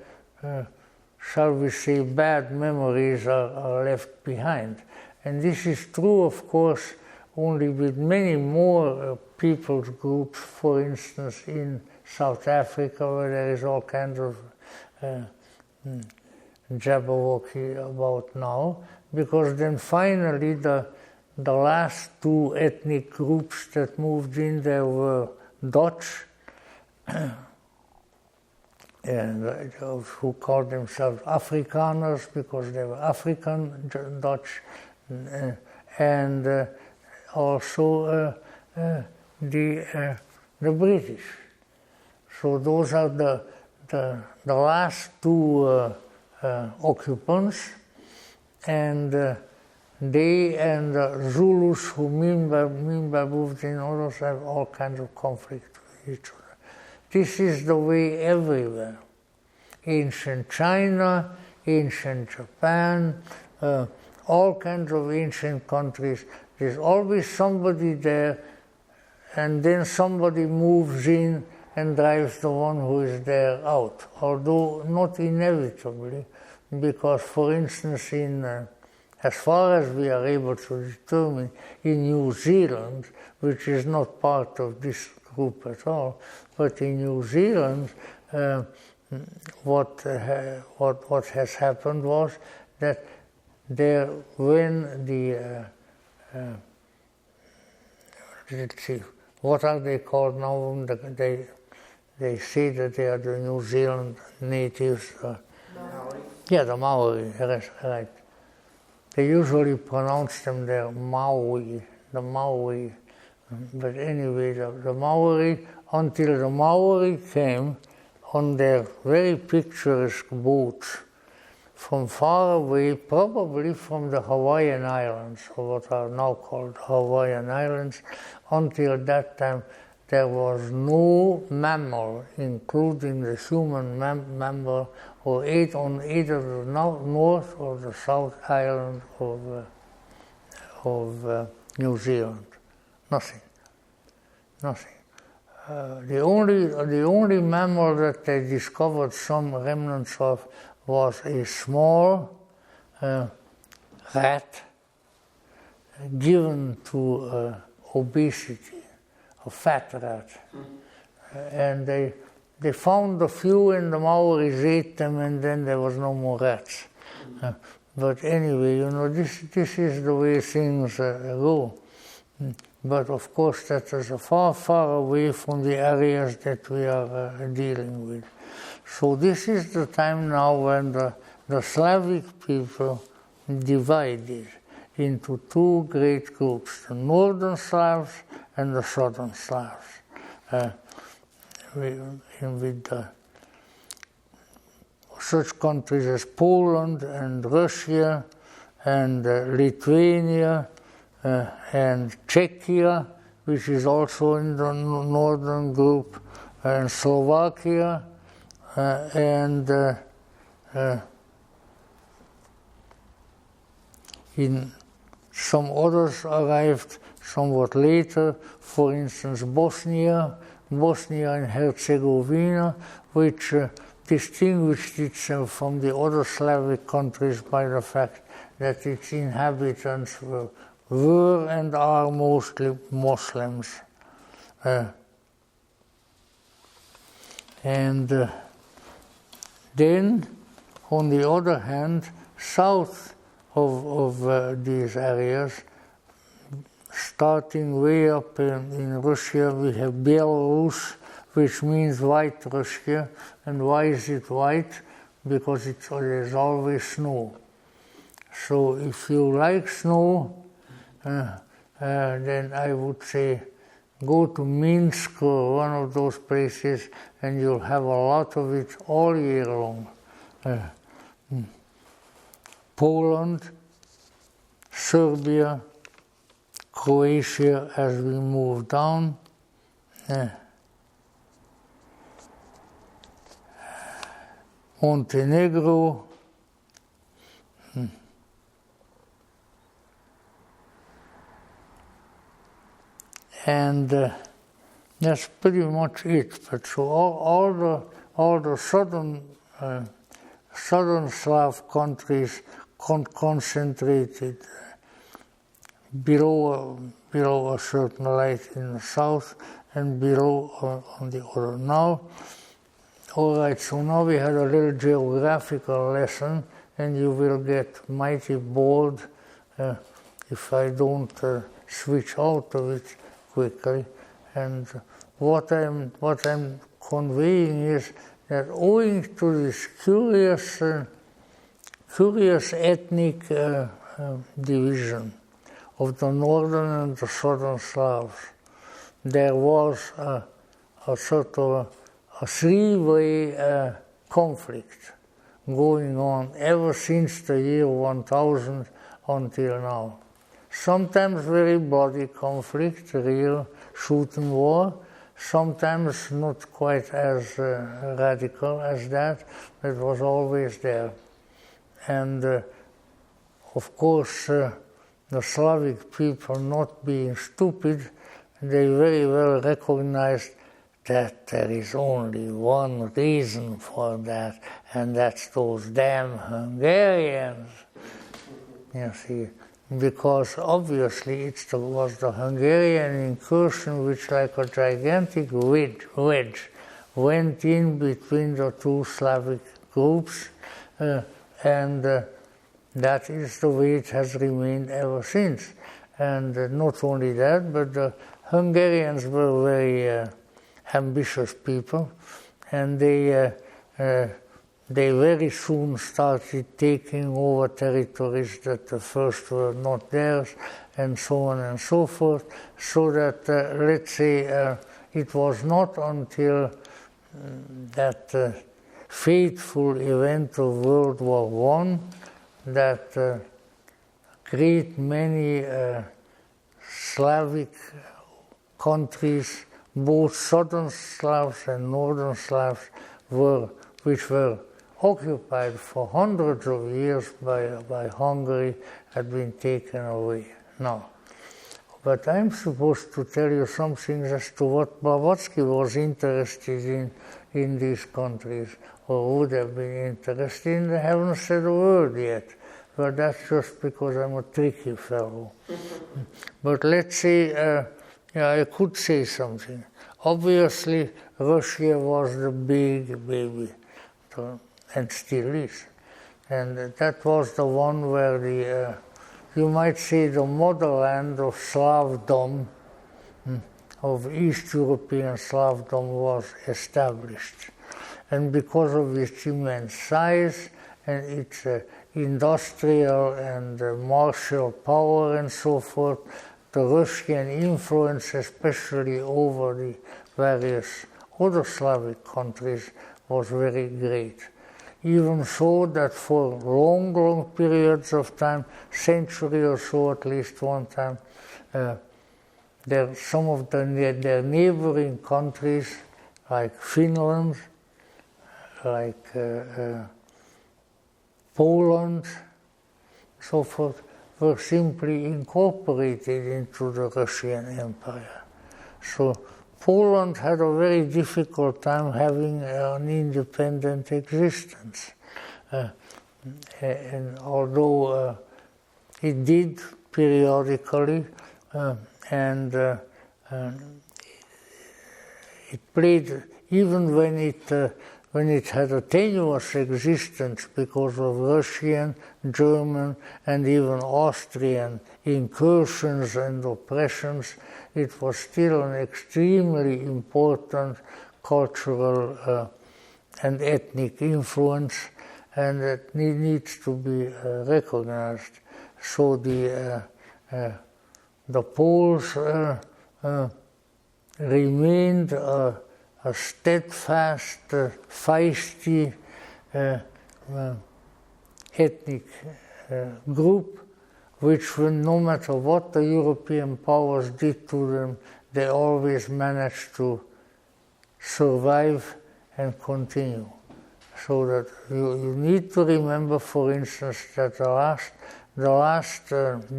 [SPEAKER 1] shall we say, bad memories are left behind. And this is true, of course, only with many more people's groups, for instance, in South Africa, where there is all kinds of jabberwocky about now, because then finally the last two ethnic groups that moved in there were Dutch, and who called themselves Afrikaners because they were African Dutch, and also the British. So those are the last two occupants, and they and the Zulus who meanwhile moved in, others have all kinds of conflict with each other. This is the way everywhere. Ancient China, ancient Japan, all kinds of ancient countries. There's always somebody there, and then somebody moves in and drives the one who is there out, although not inevitably, because, for instance, as far as we are able to determine, in New Zealand, which is not part of this group at all, but in New Zealand, what has happened was that there, when the let's see, what are they called now? They say that they are the New Zealand natives.
[SPEAKER 2] Maori.
[SPEAKER 1] Yeah, the Maori, right. They usually pronounce them there Maui, the Maui. But anyway, the Maori, until the Maori came on their very picturesque boats from far away, probably from the Hawaiian Islands, or what are now called Hawaiian Islands. Until that time, there was no mammal, including the human mammal, or on either the north or the south island of New Zealand. Nothing. The only mammal that they discovered some remnants of was a small rat given to obesity, a fat rat. And they found a few, and the Maoris ate them, and then there was no more rats. But anyway, this is the way things go. But of course, that is far, far away from the areas that we are dealing with. So this is the time now when the Slavic people divided into two great groups, the Northern Slavs and the Southern Slavs. With such countries as Poland and Russia and Lithuania and Czechia, which is also in the northern group, and Slovakia, and in some others arrived somewhat later, for instance Bosnia and Herzegovina, which distinguished itself from the other Slavic countries by the fact that its inhabitants were and are mostly Muslims. And then, on the other hand, south of these areas, starting way up in Russia, we have Belarus, which means white Russia. And why is it white? Because there's always snow. So if you like snow, then I would say Go to Minsk or one of those places and you'll have a lot of it all year long. Poland, Serbia, Croatia as we move down. Montenegro. And that's pretty much it. But so all the southern Slav countries concentrated below a certain light in the south and below on the other. Now, all right. So now we had a little geographical lesson, and you will get mighty bored if I don't switch out of it quickly. And what I'm conveying is that owing to this curious ethnic division of the northern and the southern Slavs, there was a sort of a three-way conflict going on ever since the year 1000 until now. Sometimes very bloody conflict, real shooting war, sometimes not quite as radical as that, but it was always there. And of course, the Slavic people, not being stupid, they very well recognized that there is only one reason for that, and that's those damn Hungarians. You see, because obviously it was the Hungarian incursion which, like a gigantic wedge, went in between the two Slavic groups, and that is the way it has remained ever since. And not only that, but the Hungarians were very ambitious people, and they very soon started taking over territories that at first were not theirs, and so on and so forth, so that, let's say, it was not until that fateful event of World War I that great many Slavic countries, both southern Slavs and northern Slavs, which were occupied for hundreds of years by Hungary, had been taken away. Now, but I'm supposed to tell you something as to what Blavatsky was interested in these countries, or would have been interested in. I haven't said a word yet, but that's just because I'm a tricky fellow. But let's say, I could say something. Obviously, Russia was the big baby, and still is. And that was the one where you might say the motherland of Slavdom, of East European Slavdom, was established. And because of its immense size and its industrial and martial power and so forth, the Russian influence, especially over the various other Slavic countries, was very great. Even so that for long periods of time, century or so at least one time, some of their neighboring countries, like Finland, like Poland, so forth, were simply incorporated into the Russian Empire. So Poland had a very difficult time having an independent existence. And although it did periodically, and it played, even when it had a tenuous existence because of Russian, German, and even Austrian incursions and oppressions, it was still an extremely important cultural and ethnic influence, and it needs to be recognized. So the Poles remained a steadfast, feisty ethnic group, which, no matter what the European powers did to them, they always managed to survive and continue. So that you need to remember, for instance, that the last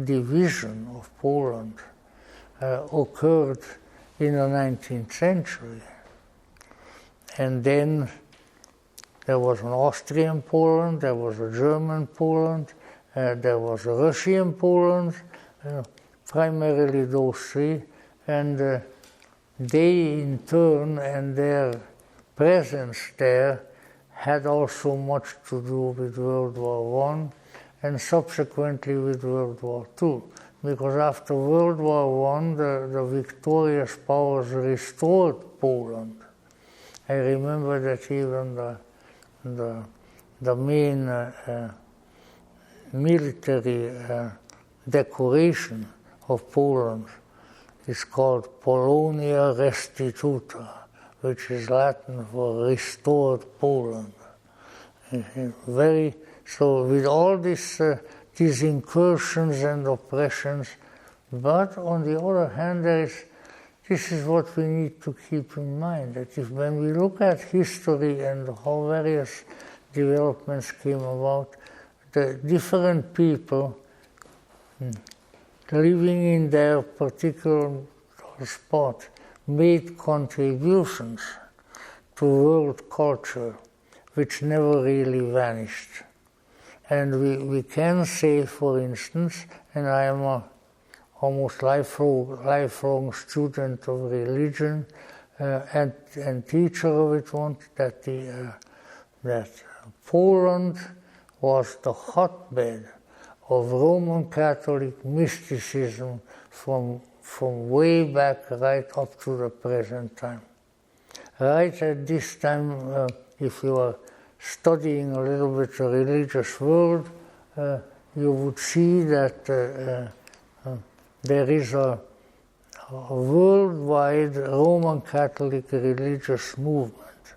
[SPEAKER 1] division of Poland occurred in the 19th century. And then there was an Austrian Poland, there was a German Poland, there was a Russian Poland, primarily those three, and they in turn and their presence there had also much to do with World War I and subsequently with World War II. Because after World War I, the victorious powers restored Poland. I remember that even the main military decoration of Poland is called Polonia Restituta, which is Latin for restored Poland. So with all these incursions and oppressions, but on the other hand, this is what we need to keep in mind, that when we look at history and how various developments came about, the different people living in their particular spot made contributions to world culture which never really vanished. And we can say, for instance, and I am a almost lifelong student of religion and teacher of it, that Poland was the hotbed of Roman Catholic mysticism from way back right up to the present time. Right at this time, if you are studying a little bit the religious world, you would see that there is a worldwide Roman Catholic religious movement,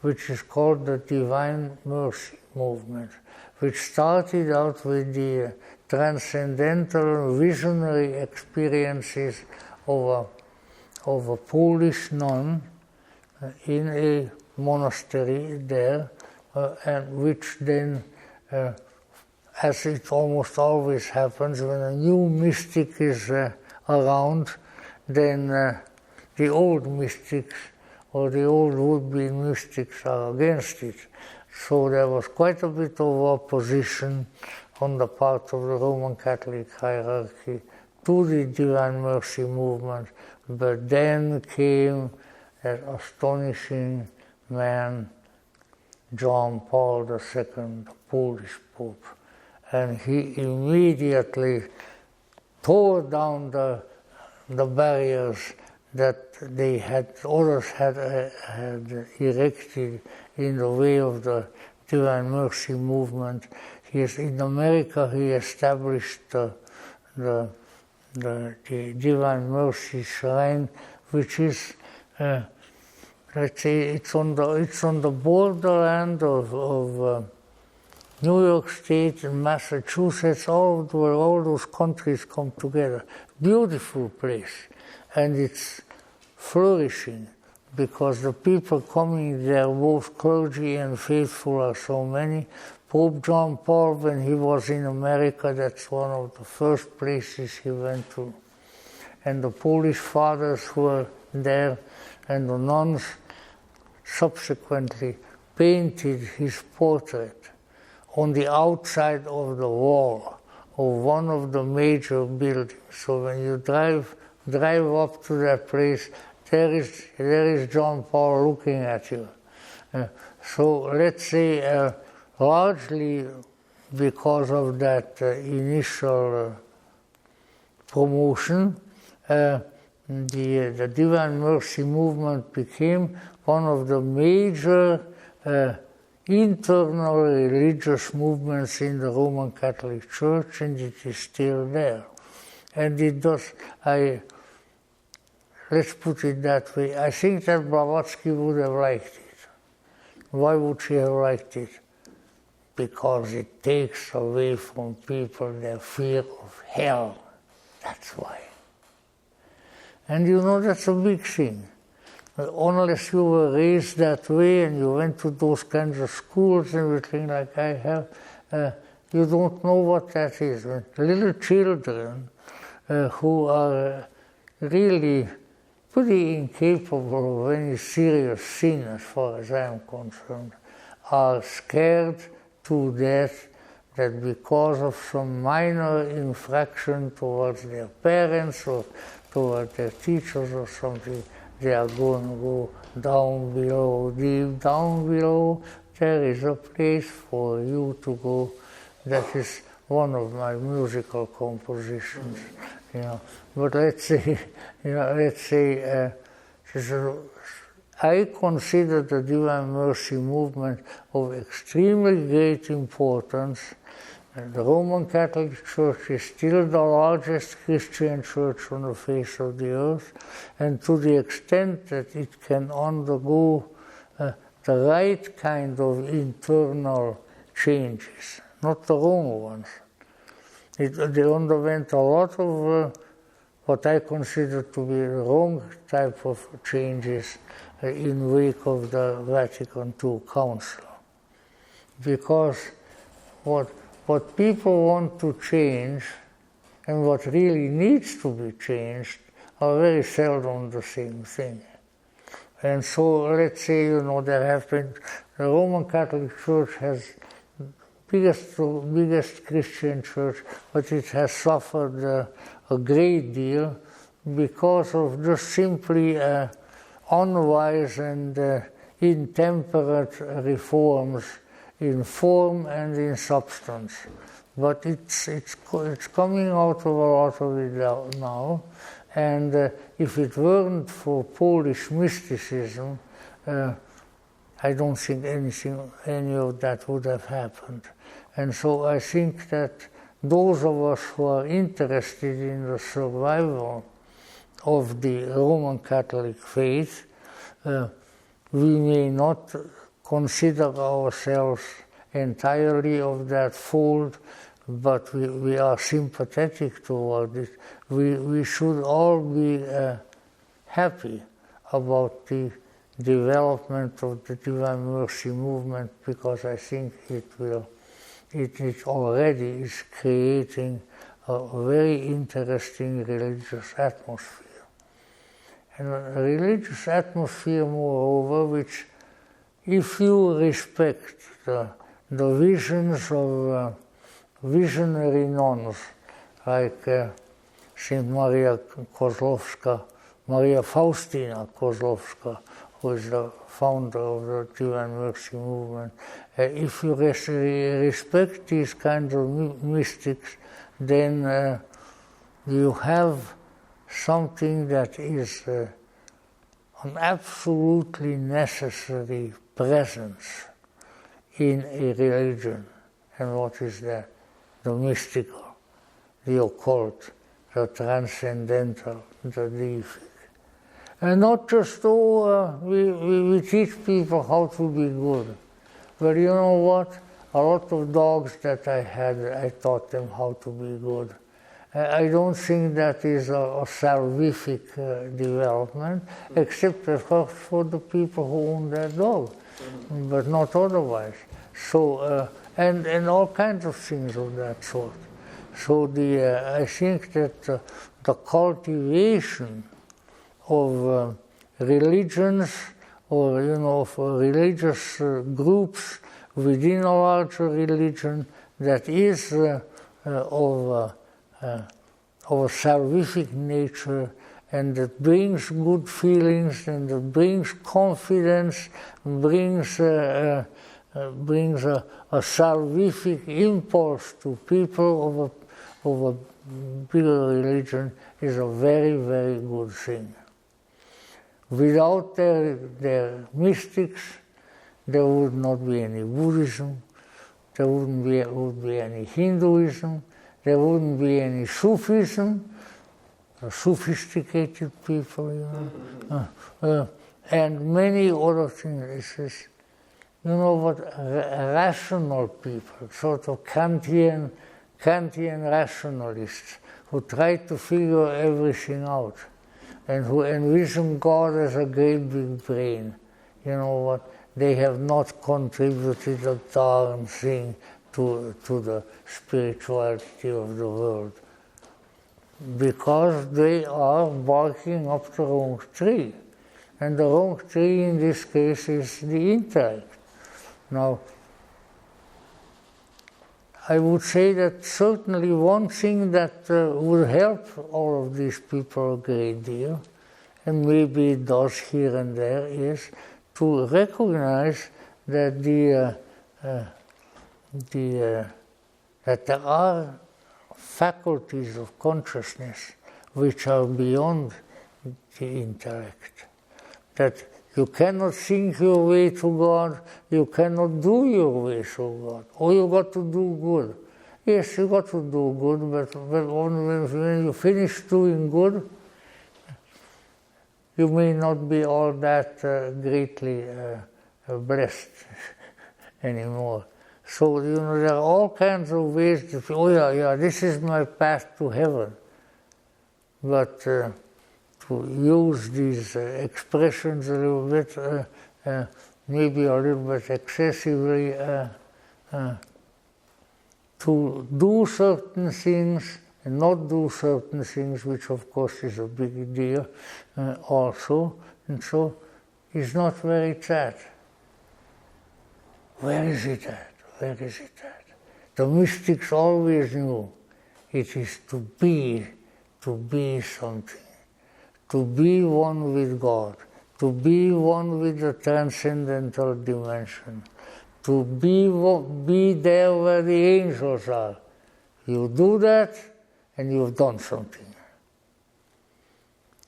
[SPEAKER 1] which is called the Divine Mercy movement, which started out with the transcendental visionary experiences of a Polish nun in a monastery there, and which then, as it almost always happens, when a new mystic is around, then the old mystics or the old would-be mystics are against it. So there was quite a bit of opposition on the part of the Roman Catholic hierarchy to the Divine Mercy movement, but then came that astonishing man, John Paul II, the Polish Pope, and he immediately tore down the barriers that others had erected in the way of the Divine Mercy movement. In America, he established the Divine Mercy Shrine, which is, let's say, it's on the borderland of New York State and Massachusetts, where all those countries come together. Beautiful place, and it's flourishing because the people coming there, both clergy and faithful, are so many. Pope John Paul, when he was in America, that's one of the first places he went to. And the Polish fathers who were there and the nuns subsequently painted his portrait on the outside of the wall of one of the major buildings. So when you drive up to that place, there is John Paul looking at you. So let's say largely because of that initial promotion, the Divine Mercy movement became one of the major internal religious movements in the Roman Catholic Church, and it is still there. And it does, let's put it that way, I think that Blavatsky would have liked it. Why would she have liked it? Because it takes away from people their fear of hell. That's why. And you know, that's a big thing. Unless you were raised that way and you went to those kinds of schools and everything like I have, you don't know what that is. When little children who are really pretty incapable of any serious sin, as far as I'm concerned, are scared to death that because of some minor infraction towards their parents or towards their teachers or something, they are going to go down below, deep down below. There is a place for you to go. That is one of my musical compositions, you know. But let's say, I consider the Divine Mercy movement of extremely great importance. The Roman Catholic Church is still the largest Christian church on the face of the earth, and to the extent that it can undergo the right kind of internal changes, not the wrong ones. They underwent a lot of what I consider to be the wrong type of changes in wake of the Vatican II Council. Because what people want to change and what really needs to be changed are very seldom the same thing. And so let's say, you know, there have been, the Roman Catholic Church has biggest Christian church, but it has suffered a great deal because of just simply unwise and intemperate reforms in form and in substance. But it's coming out of a lot of it now, and if it weren't for Polish mysticism, I don't think any of that would have happened. And so I think that those of us who are interested in the survival of the Roman Catholic faith, we may not consider ourselves entirely of that fold, but we are sympathetic toward it. We should all be happy about the development of the Divine Mercy movement, because I think it already is creating a very interesting religious atmosphere. And a religious atmosphere, moreover, which, if you respect the visions of visionary nuns like Saint Maria Kozłowska, Maria Faustina Kozłowska, who is the founder of the Divine Mercy movement, if you respect these kinds of mystics, then you have something that is an absolutely necessary presence in a religion. And what is that? The mystical, the occult, the transcendental, the deific. And not just, we teach people how to be good. But you know what? A lot of dogs that I had, I taught them how to be good. I don't think that is a salvific development, except perhaps for the people who own that dog, but not otherwise. So, and all kinds of things of that sort. So I think that the cultivation of religions, or of religious groups within a larger religion that is of a salvific nature, and that brings good feelings, and that brings confidence, brings a salvific impulse to people of a bigger religion, is a very, very good thing. Without their mystics, there would not be any Buddhism, there would be any Hinduism, there wouldn't be any Sufism, sophisticated people, and many other things. You know what, rational people, sort of Kantian rationalists, who try to figure everything out, and who envision God as a great big brain. You know what, they have not contributed a darn thing to the spirituality of the world, because they are barking up the wrong tree. And the wrong tree in this case is the intellect. Now, I would say that certainly one thing that would help all of these people a great deal, and maybe it does here and there, is to recognize that that there are faculties of consciousness which are beyond the intellect. That you cannot think your way to God, you cannot do your way to God, or you got to do good. Yes, you got to do good, but only when you finish doing good, you may not be all that greatly blessed anymore. So, you know, there are all kinds of ways to say, oh yeah, this is my path to heaven. But to use these expressions a little bit, maybe a little bit excessively, to do certain things and not do certain things, which of course is a big deal also, and so it's not where it's at. Where is it at? Where is it at? The mystics always knew it is to be something, to be one with God, to be one with the transcendental dimension, to be there where the angels are. You do that, and you've done something.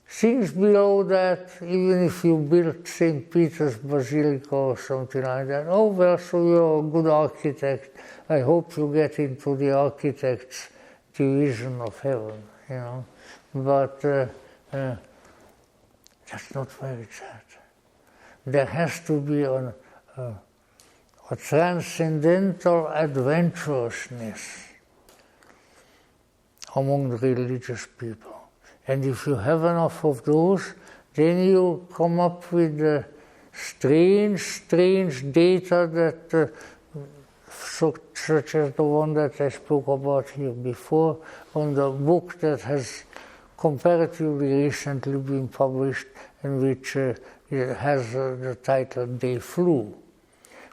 [SPEAKER 1] Things below that, even if you built St. Peter's Basilica or something like that, oh well, so you're a good architect, I hope you get into the architect's division of heaven, you know. But that's not where it's at. There has to be a transcendental adventurousness among the religious people. And if you have enough of those, then you come up with strange data that, such as the one that I spoke about here before, on the book that has comparatively recently been published, and which has the title They Flew,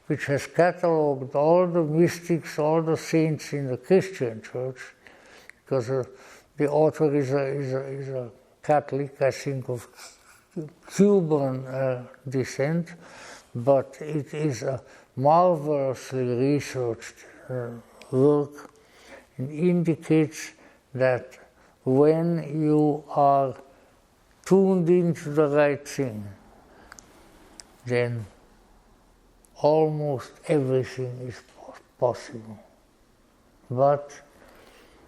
[SPEAKER 1] which has catalogued all the mystics, all the saints in the Christian church, because the author is a Catholic, I think, of Cuban descent, but it is a marvelously researched work, and indicates that when you are tuned into the right thing, then almost everything is possible. But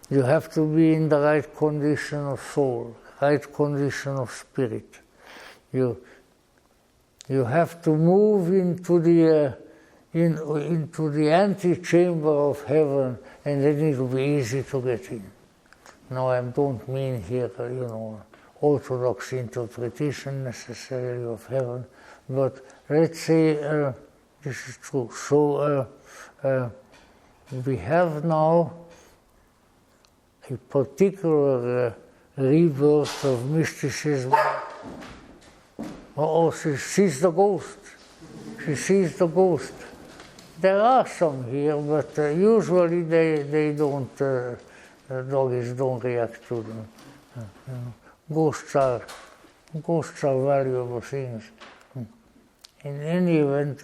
[SPEAKER 1] you have to be in the right condition of soul, right condition of spirit. You have to move into the antechamber of heaven, and then it will be easy to get in. Now, I don't mean here, orthodox interpretation necessarily of heaven, but let's say this is true. So we have now a particular rebirth of mysticism. Oh, she sees the ghost. She sees the ghost. There are some here, but usually they don't, doggies don't react to them. Ghosts are valuable things. In any event,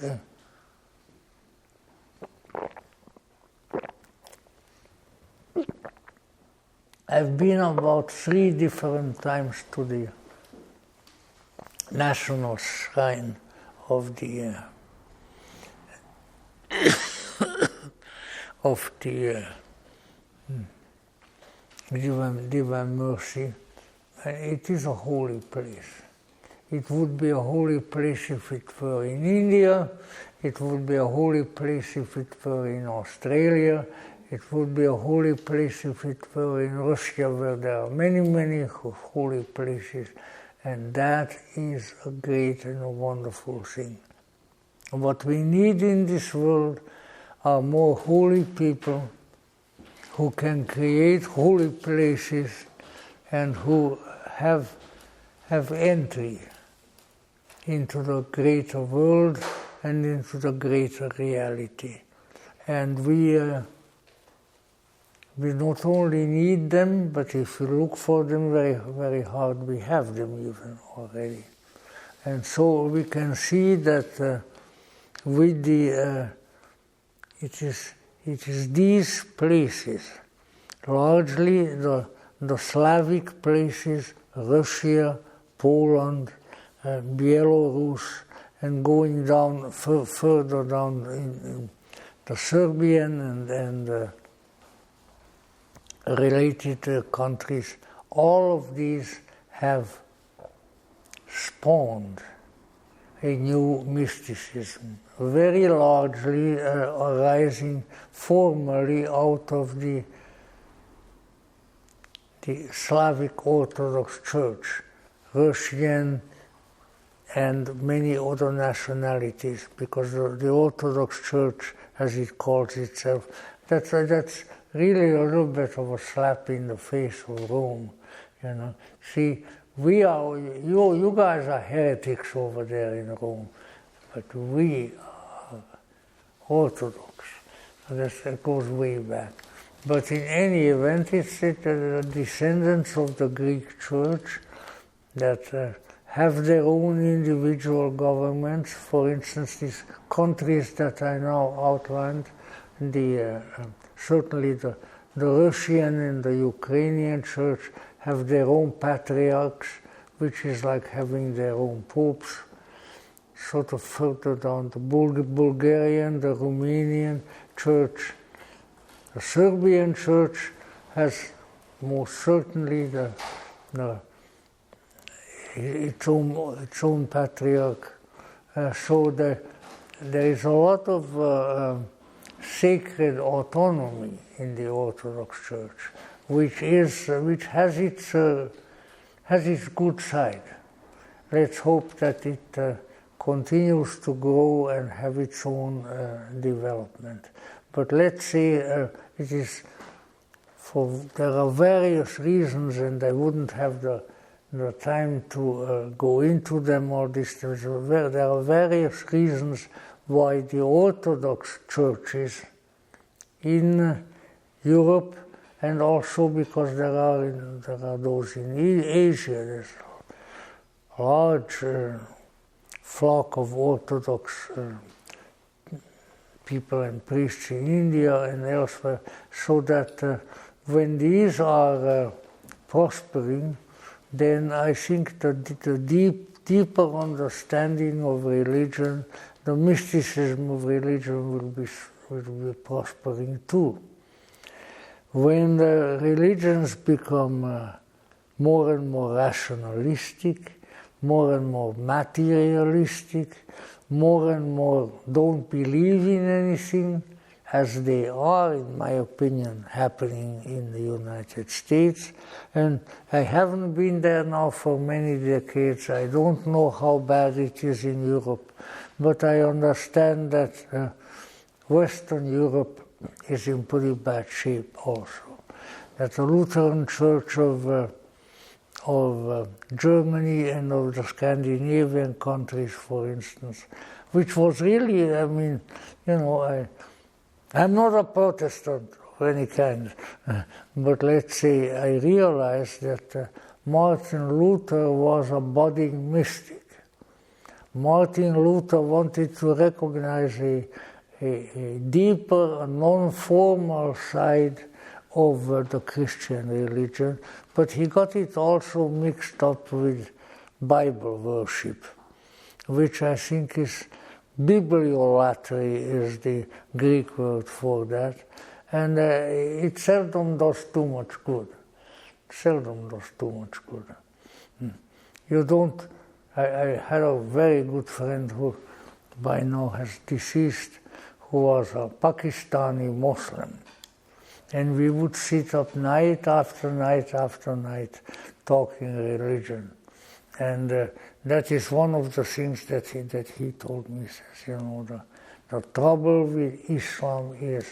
[SPEAKER 1] I've been about 3 different times to the National Shrine of the Divine Mercy it is a holy place. It would be a holy place if it were in India, it would be a holy place if it were in Australia, it would be a holy place if it were in Russia, where there are many, many holy places, and that is a great and a wonderful thing. What we need in this world are more holy people who can create holy places and who have entry into the greater world and into the greater reality. And we not only need them, but if we look for them very, very hard, we have them even already. And so we can see that with the it is these places, largely the Slavic places, Russia, Poland, Belarus, and going down further down in the Serbian and related countries. All of these have spawned a new mysticism, very largely arising formally out of the Slavic Orthodox Church, Russian and many other nationalities, because the Orthodox Church, as it calls itself, that's really a little bit of a slap in the face of Rome, you know. See, you guys are heretics over there in Rome, but we are Orthodox. That goes way back. But in any event, it's the descendants of the Greek Church that have their own individual governments. For instance, these countries that I now outlined, certainly the Russian and the Ukrainian Church have their own patriarchs, which is like having their own popes. Sort of further down, the Bulgarian, the Romanian Church, the Serbian Church has most certainly its own patriarch. So there is a lot of sacred autonomy in the Orthodox Church, which has its good side. Let's hope that it continues to grow and have its own development. But let's say it is there are various reasons, and I wouldn't have the time to go into them all this. There are various reasons why the Orthodox churches in Europe, and also because there are those in Asia. There's a large flock of Orthodox people and priests in India and elsewhere, so that when these are prospering, then I think that the deeper understanding of religion, the mysticism of religion will be prospering too. When the religions become more and more rationalistic, more and more materialistic, more and more don't believe in anything, as they are, in my opinion, happening in the United States. And I haven't been there now for many decades. I don't know how bad it is in Europe, but I understand that Western Europe is in pretty bad shape also. That the Lutheran Church of Germany and of the Scandinavian countries, for instance, which was really, I mean, you know, I'm not a Protestant of any kind, but let's say I realized that Martin Luther was a budding mystic. Martin Luther wanted to recognize a deeper, non-formal side of the Christian religion, but he got it also mixed up with Bible worship, which I think is bibliolatry is the Greek word for that, and it seldom does too much good. Seldom does too much good. You don't, I had a very good friend who by now has deceased, who was a Pakistani Muslim. And we would sit up night after night after night talking religion. And that is one of the things that he told me. He says, you know, the trouble with Islam is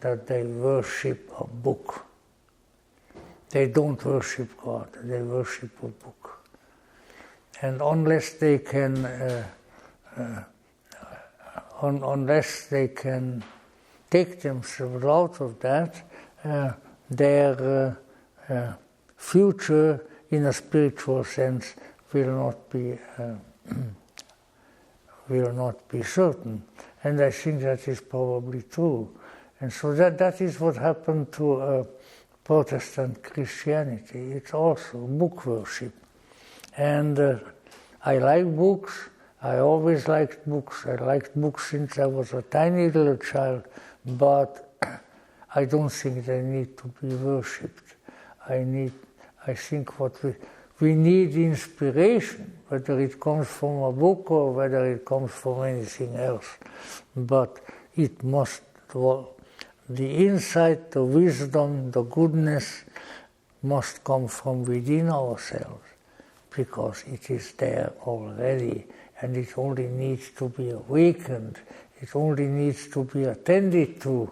[SPEAKER 1] that they worship a book. They don't worship God, they worship a book. And unless they can take themselves out of that, their future in a spiritual sense will not be certain. And I think that is probably true. And so that is what happened to Protestant Christianity. It's also book worship. And I like books. I always liked books. I liked books since I was a tiny little child, but I don't think they need to be worshipped. I think what we need inspiration, whether it comes from a book or whether it comes from anything else. But it must, the insight, the wisdom, the goodness must come from within ourselves, because it is there already, and it only needs to be awakened. It only needs to be attended to.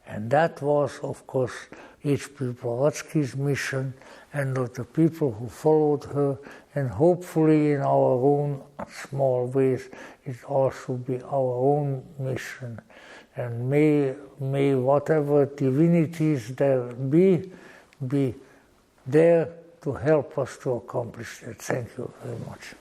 [SPEAKER 1] And that was, of course, H.P. Blavatsky's mission, and of the people who followed her, and hopefully in our own small ways, it also be our own mission. And may whatever divinities there be there to help us to accomplish that. Thank you very much.